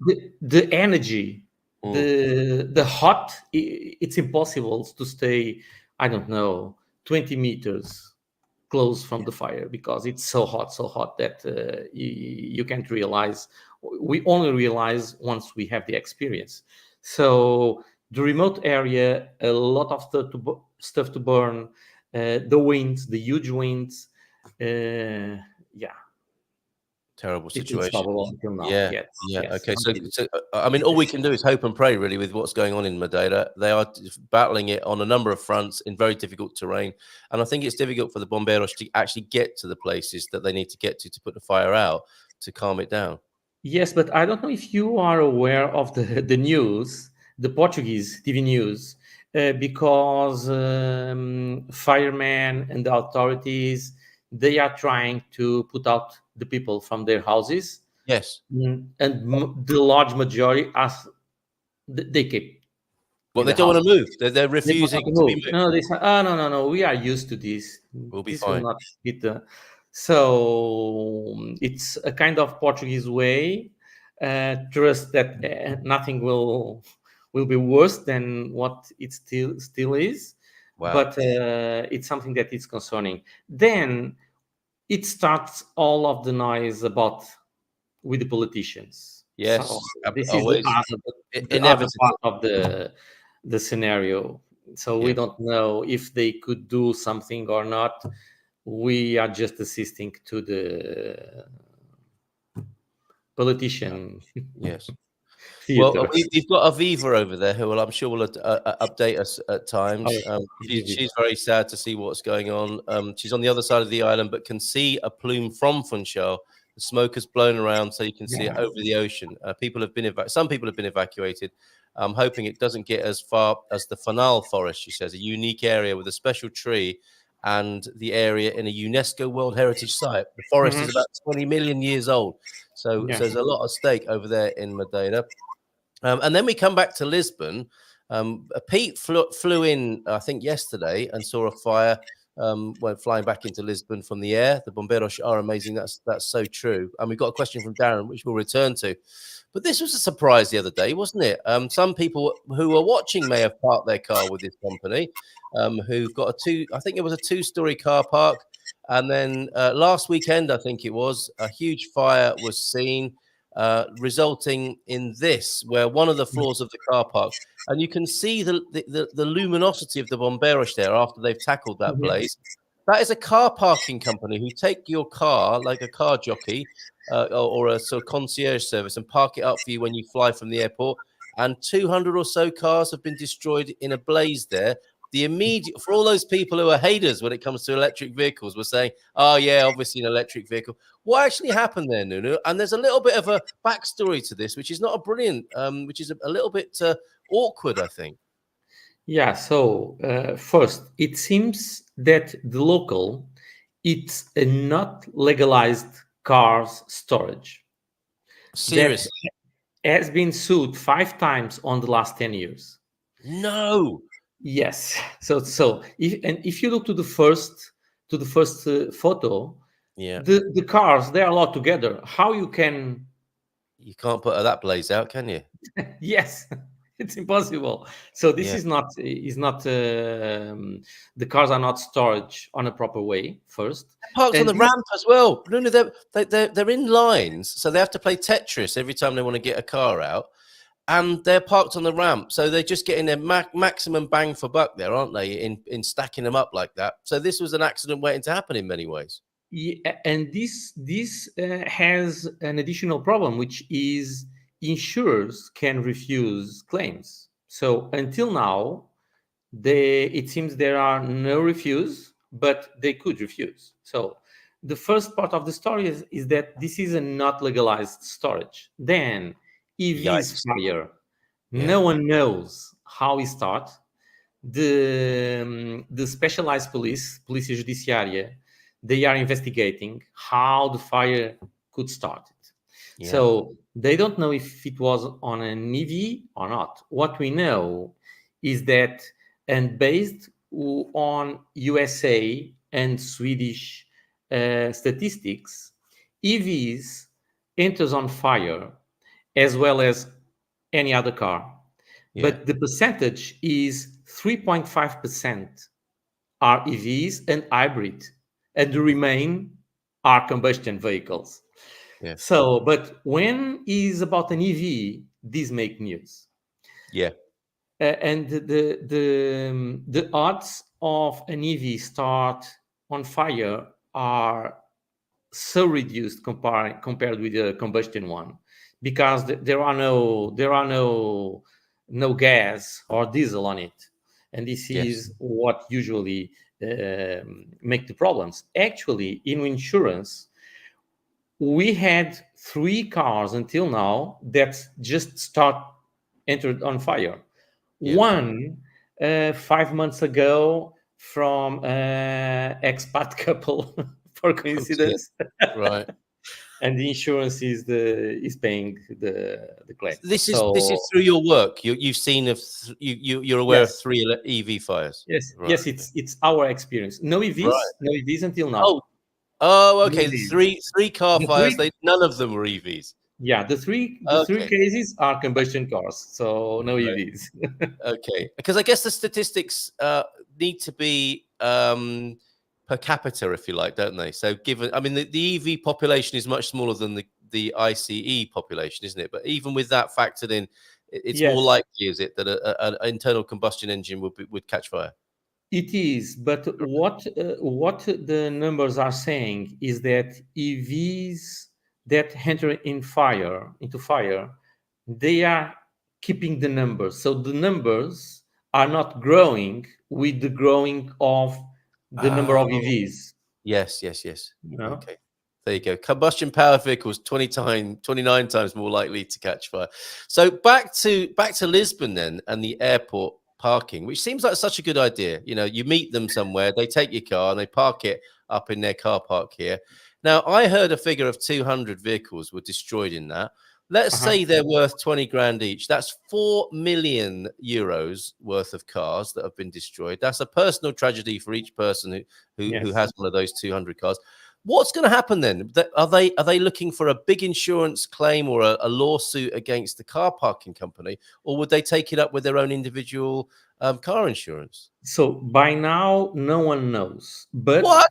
the, the energy, the hot. It's impossible to stay. I don't know, 20 meters close from the fire because it's so hot that you can't realize. We only realize once we have the experience. So the remote area, a lot of stuff to burn, the winds, the huge winds. Terrible It's situation. unstoppable until now. Yeah. Yes. Okay. So, I mean, all we can do is hope and pray, really, with what's going on in Madeira. They are battling it on a number of fronts in very difficult terrain, and I think it's difficult for the bombeiros to actually get to the places that they need to get to put the fire out, to calm it down. Yes, but I don't know if you are aware of the news, the Portuguese TV news, because firemen and the authorities, they are trying to put out the people from their houses. Yes. And the large majority they keep. Well, they don't want to move. They're refusing to be moved. No, they say, "Oh, no, we are used to this. We'll be This fine." will not hit the." So it's a kind of Portuguese way. Trust that nothing will be worse than what it still is. Wow. But it's something that is concerning. Then it starts all of the noise about with the politicians. Yes, So this always. is the other part of the scenario. So we don't know if they could do something or not. We are just assisting to the politician. Yes. Theater. Well, we've got Aviva over there who I'm sure will update us at times. She's very sad to see what's going on. She's on the other side of the island, but can see a plume from Funchal. The smoke has blown around, so you can see it over the ocean. People have been some people have been evacuated. I'm hoping it doesn't get as far as the Fanal forest. She says, a unique area with a special tree and the area in a UNESCO World Heritage Site. The forest is about 20 million years old, so there's a lot at stake over there in Madeira. And then we come back to Lisbon. Pete flew in, I think, yesterday and saw a fire when flying back into Lisbon from the air. The bombeiros are amazing. That's so true. And we've got a question from Darren, which we'll return to. But this was a surprise the other day, wasn't it? Some people who are watching may have parked their car with this company, who've got I think it was a 2-story car park. And then last weekend, I think it was, a huge fire was seen, resulting in this, where one of the floors of the car park, and you can see the luminosity of the bombeiros there after they've tackled that blaze. That is a car parking company who take your car like a car jockey or a sort of concierge service and park it up for you when you fly from the airport. And 200 or so cars have been destroyed in a blaze there. For all those people who are haters when it comes to electric vehicles, were saying, "Oh yeah, obviously an electric vehicle." What actually happened there, Nuno? And there's a little bit of a backstory to this, which is not a brilliant, which is a little bit awkward, I think. Yeah. So first, it seems that the local, it's a not legalized cars storage. Seriously, that has been sued 5 times on the last 10 years. No. Yes. So if you look to the first photo, the cars, they are allowed together. How you can't put that blaze out, can you? Yes, it's impossible. So this is not the cars are not storage on a proper way. First, parked on the ramp as well. No, they're in lines, so they have to play Tetris every time they want to get a car out. And they're parked on the ramp, so they're just getting their maximum bang for buck there, aren't they, in stacking them up like that? So this was an accident waiting to happen in many ways. Yeah, and this has an additional problem, which is insurers can refuse claims. So until now, it seems there are no refuse, but they could refuse. So the first part of the story is that this is a not legalized storage. Then EV's Yikes. fire. Yeah. No one knows how it started. The specialized police, Polícia Judiciária, they are investigating how the fire could start. Yeah. So they don't know if it was on an EV or not. What we know is that, and based on USA and Swedish statistics, EVs enters on fire as well as any other car. Yeah. But the percentage is 3.5% are EVs and hybrid, and the remain are combustion vehicles. Yeah. So, but when is about an EV, these make news. Yeah. And the odds of an EV start on fire are so reduced compared with the combustion one, because there are no gas or diesel on it, and this Yes. is what usually make the problems. Actually, in insurance, we had 3 cars until now that just entered on fire. Yeah. One 5 months ago from expat couple for coincidence. Right. And the insurance is paying the claim. This is through your work. You've seen you're aware of 3 EV fires. Yes, Right. yes, it's our experience. No EVs, Right. no EVs until now. Oh, okay. No The EVs. three car The fires. three- None of them were EVs. Yeah, the three Okay. cases are combustion cars, so no Right. EVs. Okay, because I guess the statistics need to be per capita, if you like, don't they? So, given, I mean, the EV population is much smaller than the ICE population, isn't it? But even with that factored in, it's more Yes. likely, is it, that an internal combustion engine would catch fire? It is, but what the numbers are saying is that EVs that enter into fire, they are keeping the numbers. So the numbers are not growing with the growing of the number of Oh, EVs. yes. You know? Okay. There you go. Combustion powered vehicles 29 times more likely to catch fire. So back to Lisbon then, and the airport parking, which seems like such a good idea. You know, you meet them somewhere, they take your car and they park it up in their car park here. Now, I heard a figure of 200 vehicles were destroyed in that. Let's say they're worth 20 grand each. That's 4 million euros worth of cars that have been destroyed. That's a personal tragedy for each person who has one of those 200 cars. What's going to happen then? Are they looking for a big insurance claim or a lawsuit against the car parking company, or would they take it up with their own individual car insurance? So by now, no one knows. But what?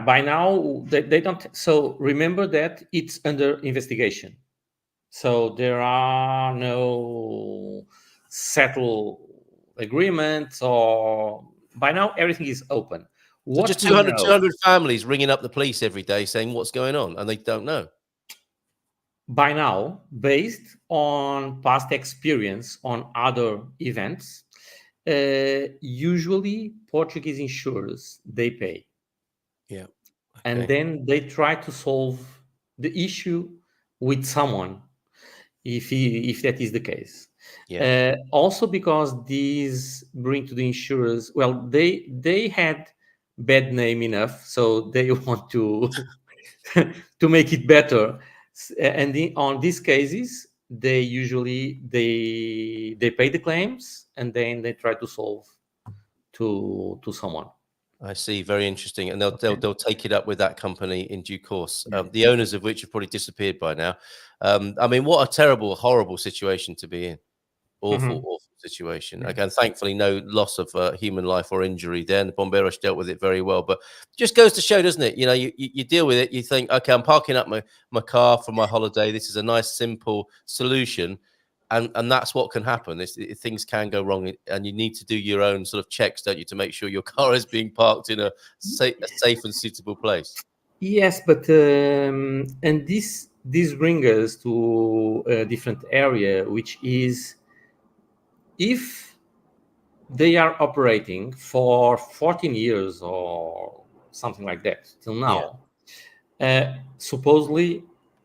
By now they don't. So remember that it's under investigation. So there are no settled agreements, or by now everything is open. So just 200 families ringing up the police every day saying what's going on, and they don't know. By now, based on past experience on other events, usually Portuguese insurers, they pay. Yeah. Okay. And then they try to solve the issue with someone, if that is the case. Yeah. Also because these bring to the insurers, well, they had bad name enough, so they want to to make it better. And on these cases, they usually they pay the claims, and then they try to solve to someone. I see. Very interesting. And they'll take it up with that company in due course. The owners of which have probably disappeared by now. I mean, what a terrible, horrible situation to be in. Awful situation. Again, thankfully, no loss of human life or injury there. And the Bombeiros dealt with it very well. But just goes to show, doesn't it? You know, you deal with it. You think, okay, I'm parking up my car for my holiday. This is a nice, simple solution. And that's what can happen. Things can go wrong, and you need to do your own sort of checks, don't you, to make sure your car is being parked in a safe and suitable place. Yes, but and this brings us to a different area, which is if they are operating for 14 years or something like that till now, supposedly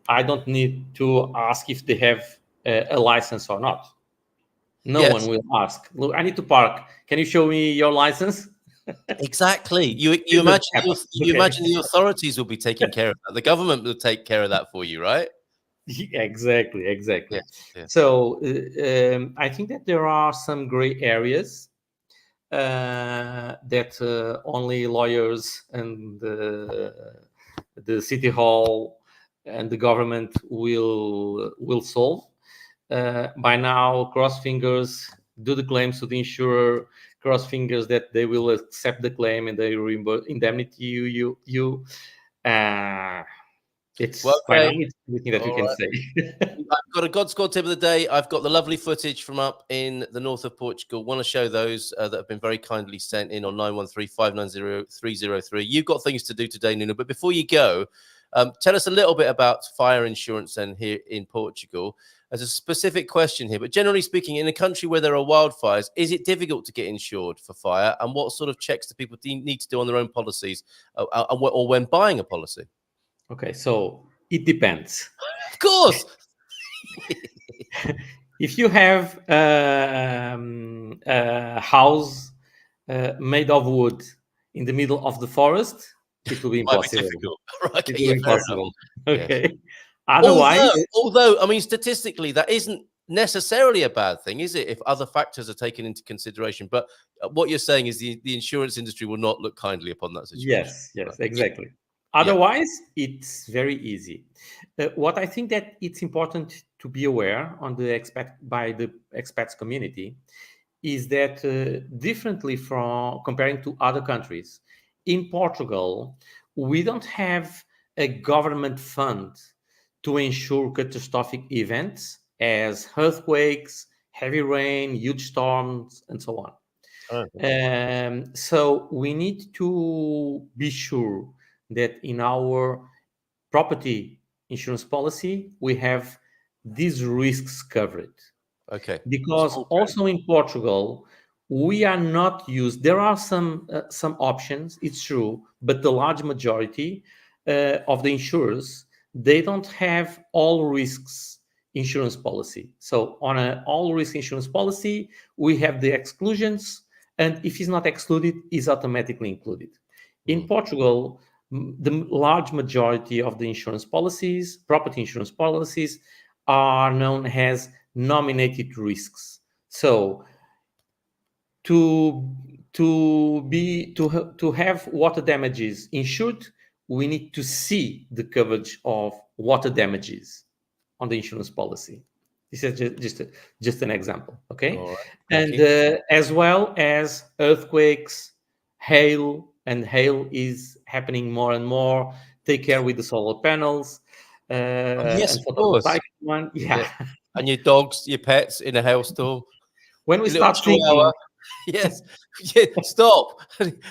I don't need to ask if they have a license or not. No Yes. one will ask. Look, I need to park. Can you show me your license? Exactly. You It doesn't imagine happen. you Okay. imagine the authorities will be taking care of that. The government will take care of that for you, right? Exactly. Yes. Yes. So I think that there are some gray areas that only lawyers and the city hall and the government will solve. By now, cross fingers, do the claims to the insurer, cross fingers that they will accept the claim and they reimburse indemnity you. It's Well, by now okay. it's everything that you All can right. say. I've got a God Squad tip of the day. I've got the lovely footage from up in the north of Portugal. Want to show those that have been very kindly sent in on 913-590-303. You've got things to do today, Nuno. But before you go, tell us a little bit about fire insurance then here in Portugal. There's a specific question here, but generally speaking, in a country where there are wildfires, is it difficult to get insured for fire? And what sort of checks do people need to do on their own policies or when buying a policy? Okay, so it depends. Of course. If you have a house made of wood in the middle of the forest, it will be Might be impossible. difficult. Right, It okay, will yeah, be fair enough. impossible. Yes. Okay. Otherwise, Although, I mean, statistically, that isn't necessarily a bad thing, is it? If other factors are taken into consideration, but what you're saying is the insurance industry will not look kindly upon that situation. yes, exactly. Yeah. Otherwise, it's very easy. What I think that it's important to be aware on by the expats community is that differently from comparing to other countries, in Portugal, we don't have a government fund to ensure catastrophic events as earthquakes, heavy rain, huge storms, and so on. So we need to be sure that in our property insurance policy, we have these risks covered. Okay. Because also in Portugal, we are not used. There are some options, it's true, but the large majority of the insurers, they don't have all risks insurance policy. So on an all risk insurance policy, we have the exclusions, and if it's not excluded, is automatically included. In Portugal, the large majority of the insurance policies, property insurance policies, are known as nominated risks. So to have water damages insured, we need to see the coverage of water damages on the insurance policy. This is just an example, okay? All right. And as well as earthquakes, hail, and hail is happening more and more. Take care with the solar panels. Yes, and of course. one, Yeah. And your dogs, your pets in a hailstorm. When we Your little start thinking, chihuahua. Yes. Yeah, stop.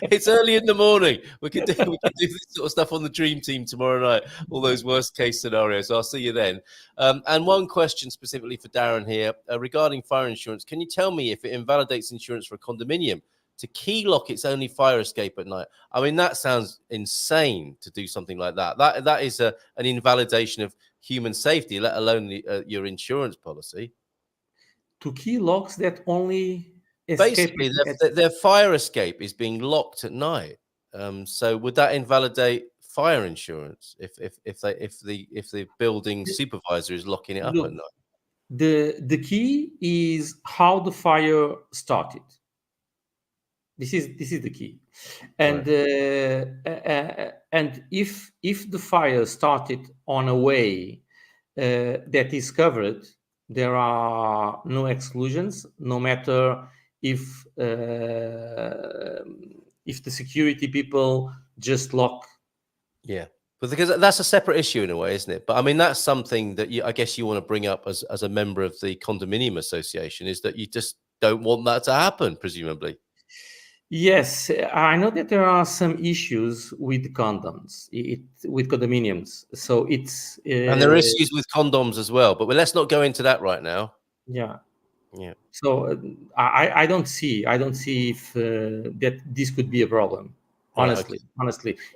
It's early in the morning. We could do this sort of stuff on the Dream Team tomorrow night. All those worst case scenarios. I'll see you then. And one question specifically for Darren here regarding fire insurance. Can you tell me if it invalidates insurance for a condominium to key lock its only fire escape at night? I mean, that sounds insane to do something like that. That is an invalidation of human safety, let alone your insurance policy. To key locks that only basically their fire escape is being locked at night. So would that invalidate fire insurance if the building supervisor is locking it up at night? The key is how the fire started. This is the key, and right. And if the fire started on a way that is covered, there are no exclusions, no matter if the security people just lock. Yeah, but because that's a separate issue in a way, isn't it? But I mean, that's something that I guess you want to bring up as a member of the condominium association, is that you just don't want that to happen, presumably. Yes, I know that there are some issues with condoms, with condominiums. So it's and there are issues with condoms as well. But let's not go into that right now. Yeah. So I don't see if that this could be a problem. Honestly,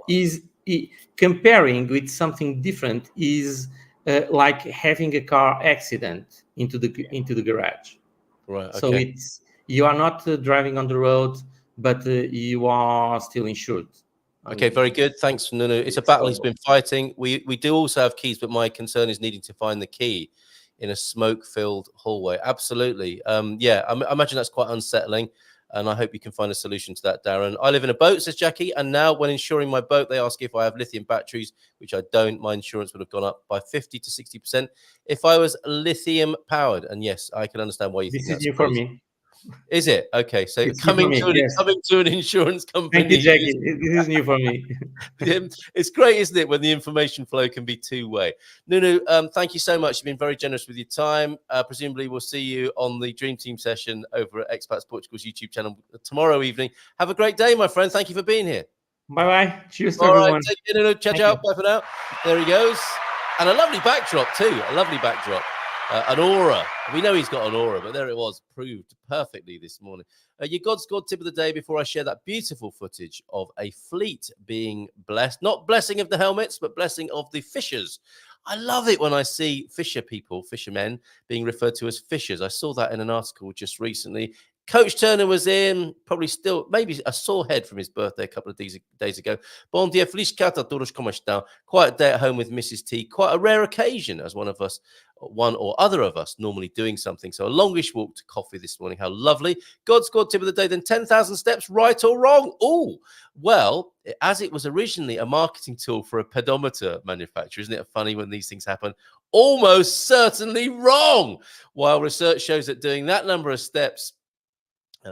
is comparing with something different is like having a car accident into the garage. Right. Okay. So it's you are not driving on the road, but you are still insured. Okay, very good. Thanks, Nuno. It's a battle he's been fighting. We do also have keys, but my concern is needing to find the key in a smoke-filled hallway. Absolutely. Yeah, I imagine that's quite unsettling, and I hope you can find a solution to that, Darren. I live in a boat, says Jackie, and now when insuring my boat, they ask if I have lithium batteries, which I don't. My insurance would have gone up by 50 to 60% if I was lithium-powered. And yes, I can understand why you think This is that's new for crazy. me. Is it? Okay, so It's new for me. Yes. coming to an insurance company. Thank you, Jackie. This is new for me. It's great, isn't it, when the information flow can be two-way. Nuno, thank you so much. You've been very generous with your time. Presumably, we'll see you on the Dream Team session over at Expats Portugal's YouTube channel tomorrow evening. Have a great day, my friend. Thank you for being here. Bye-bye. Cheers to All everyone. right, take care, Nuno. Ciao, ciao. Bye for now. There he goes. And a lovely backdrop, too. A lovely backdrop. An aura. We know he's got an aura, but there it was, proved perfectly this morning. Your God's God tip of the day before I share that beautiful footage of a fleet being blessed. Not blessing of the helmets, but blessing of the fishers. I love it when I see fishermen being referred to as fishers. I saw that in an article just recently. Coach Turner was in, probably still, maybe a sore head from his birthday a couple of days ago. Bon dia, feliz carta a todos, como estão? Quiet day at home with Mrs. T. Quite a rare occasion as one or other of us normally doing something. So a longish walk to coffee this morning. How lovely. God's God tip of the day, then 10,000 steps, right or wrong? Oh, well, as it was originally a marketing tool for a pedometer manufacturer, isn't it funny when these things happen? Almost certainly wrong. While research shows that doing that number of steps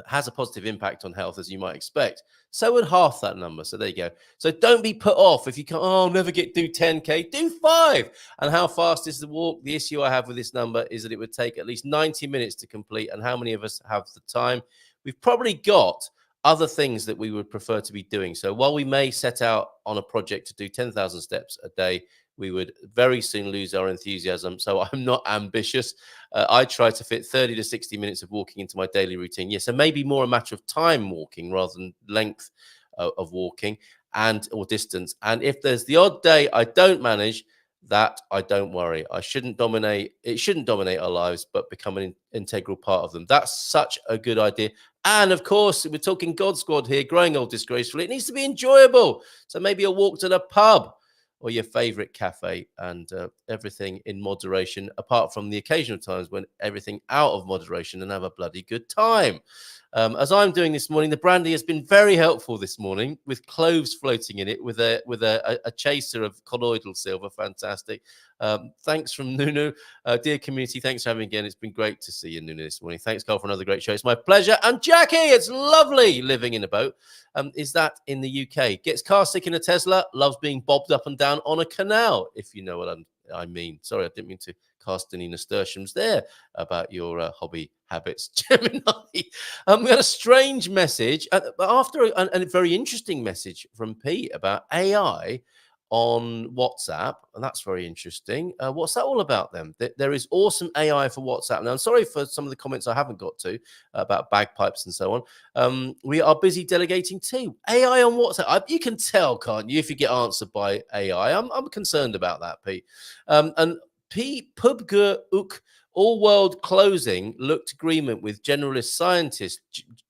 has a positive impact on health, as you might expect. So would half that number. So there you go. So don't be put off if you can't, I'll never do 10K, do 5. And how fast is the walk? The issue I have with this number is that it would take at least 90 minutes to complete. And how many of us have the time? We've probably got other things that we would prefer to be doing. So while we may set out on a project to do 10,000 steps a day, we would very soon lose our enthusiasm. So I'm not ambitious. I try to fit 30 to 60 minutes of walking into my daily routine. Yes, so maybe more a matter of time walking rather than length of walking or distance. And if there's the odd day I don't manage that, I don't worry. It shouldn't dominate our lives, but become an integral part of them. That's such a good idea. And of course, we're talking God Squad here, growing old disgracefully. It needs to be enjoyable. So maybe a walk to the pub or your favorite cafe, and everything in moderation, apart from the occasional times when everything out of moderation, and have a bloody good time. As I'm doing this morning, the brandy has been very helpful this morning, with cloves floating in it, with a chaser of colloidal silver. Fantastic. Thanks from Nuno. Dear community, thanks for having me again. It's been great to see you, Nuno, this morning. Thanks, Carl, for another great show. It's my pleasure. And Jackie, it's lovely living in a boat. Is that in the UK? Gets car sick in a Tesla, loves being bobbed up and down on a canal, if you know what I mean. Sorry, I didn't mean to cast any nasturtiums there about your hobby habits, Gemini. We got a strange message after a very interesting message from Pete about AI on WhatsApp, and that's very interesting. What's that all about then? There is awesome AI for WhatsApp. Now, I'm sorry for some of the comments I haven't got to about bagpipes and so on. We are busy delegating too. AI on WhatsApp. You can tell, can't you, if you get answered by AI? I'm concerned about that, Pete. And PUBG all-world closing looked agreement with generalist scientists,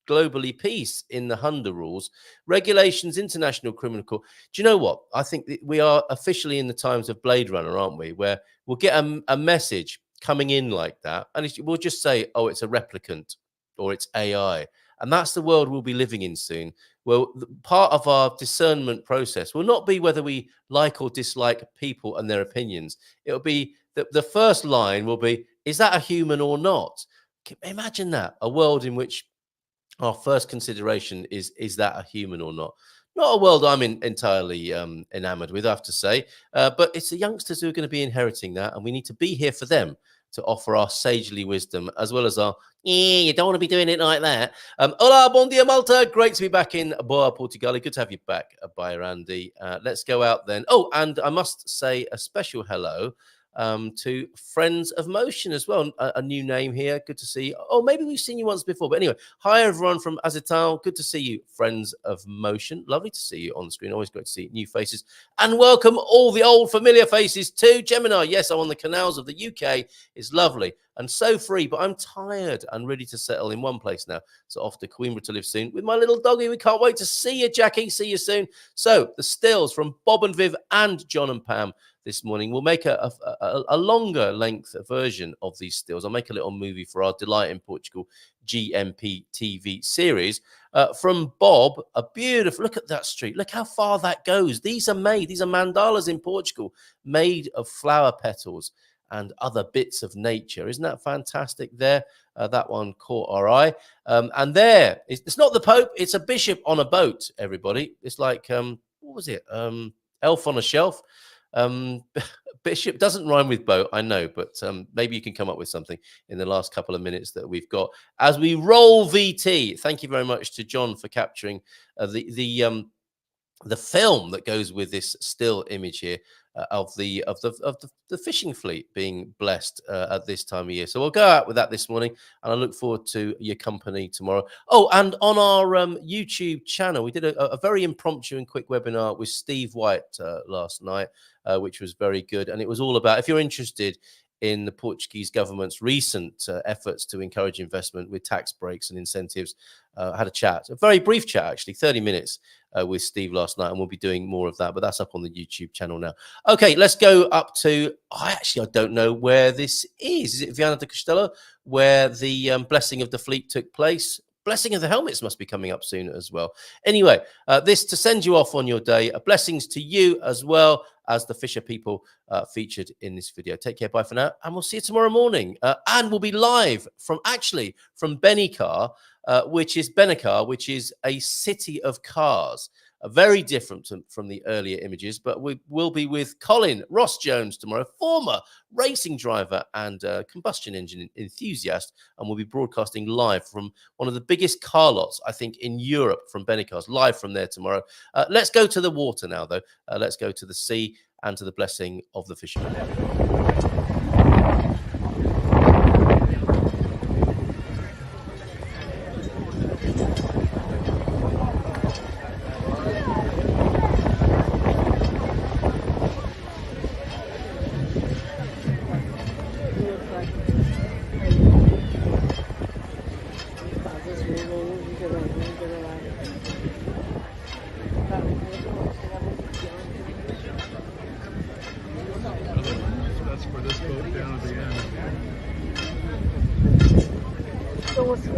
globally peace in the Hunda rules, regulations, international criminal court. Do you know what? I think we are officially in the times of Blade Runner, aren't we? Where we'll get a message coming in like that, and we'll just say, oh, it's a replicant or it's AI. And that's the world we'll be living in soon. Well, part of our discernment process will not be whether we like or dislike people and their opinions. It'll be the first line will be, is that a human or not? Imagine that, a world in which our first consideration is that a human or not? Not a world I'm entirely enamored with, I have to say. But it's the youngsters who are going to be inheriting that, and we need to be here for them to offer our sagely wisdom, as well as our, you don't want to be doing it like that. Hola, bon dia, Malta. Great to be back in Boa, Portugal. Good to have you back, Bye, Randy. Let's go out then. Oh, and I must say a special hello. to Friends of Motion as well. A new name here. Good to see you. Oh, maybe we've seen you once before. But anyway, hi everyone from Azital. Good to see you, Friends of Motion. Lovely to see you on the screen. Always great to see new faces. And welcome all the old familiar faces to Gemini. Yes, I'm on the canals of the UK. It's lovely and so free, but I'm tired and ready to settle in one place now. So off to Coimbra to live soon with my little doggy. We can't wait to see you, Jackie. See you soon. So the stills from Bob and Viv and John and Pam this morning. We'll make a longer length version of these stills. I'll make a little movie for our Delight in Portugal GMP TV series. From Bob, a beautiful, look at that street. Look how far that goes. These are mandalas in Portugal, made of flower petals and other bits of nature. Isn't that fantastic there? That one caught our eye. And there, it's not the Pope, it's a bishop on a boat, everybody. It's like, what was it? Elf on a Shelf. Bishop doesn't rhyme with boat, I know, but maybe you can come up with something in the last couple of minutes that we've got as we roll VT. Thank you very much to John for capturing the film that goes with this still image here of the fishing fleet being blessed at this time of year. So we'll go out with that this morning, and I look forward to your company tomorrow. Oh, and on our YouTube channel, we did a very impromptu and quick webinar with Steve White last night, which was very good, and it was all about, if you're interested in the Portuguese government's recent efforts to encourage investment with tax breaks and incentives. I had a very brief chat, actually, 30 minutes with Steve last night, and we'll be doing more of that, but that's up on the YouTube channel now. Okay, let's go up to, I don't know where this is. Is it Viana do Castelo, where the blessing of the fleet took place? Blessing of the helmets must be coming up soon as well. Anyway, this to send you off on your day. Blessings to you as well as the Fisher people featured in this video. Take care. Bye for now. And we'll see you tomorrow morning. And we'll be live from Benacar, which is a city of cars. Very different from the earlier images, but we will be with Colin Ross Jones tomorrow, former racing driver and combustion engine enthusiast, and we'll be broadcasting live from one of the biggest car lots, I think, in Europe, from Benicars, live from there tomorrow. Let's go to the water now, though. Let's go to the sea and to the blessing of the fishermen. That's for this boat down at the end. Então, assim,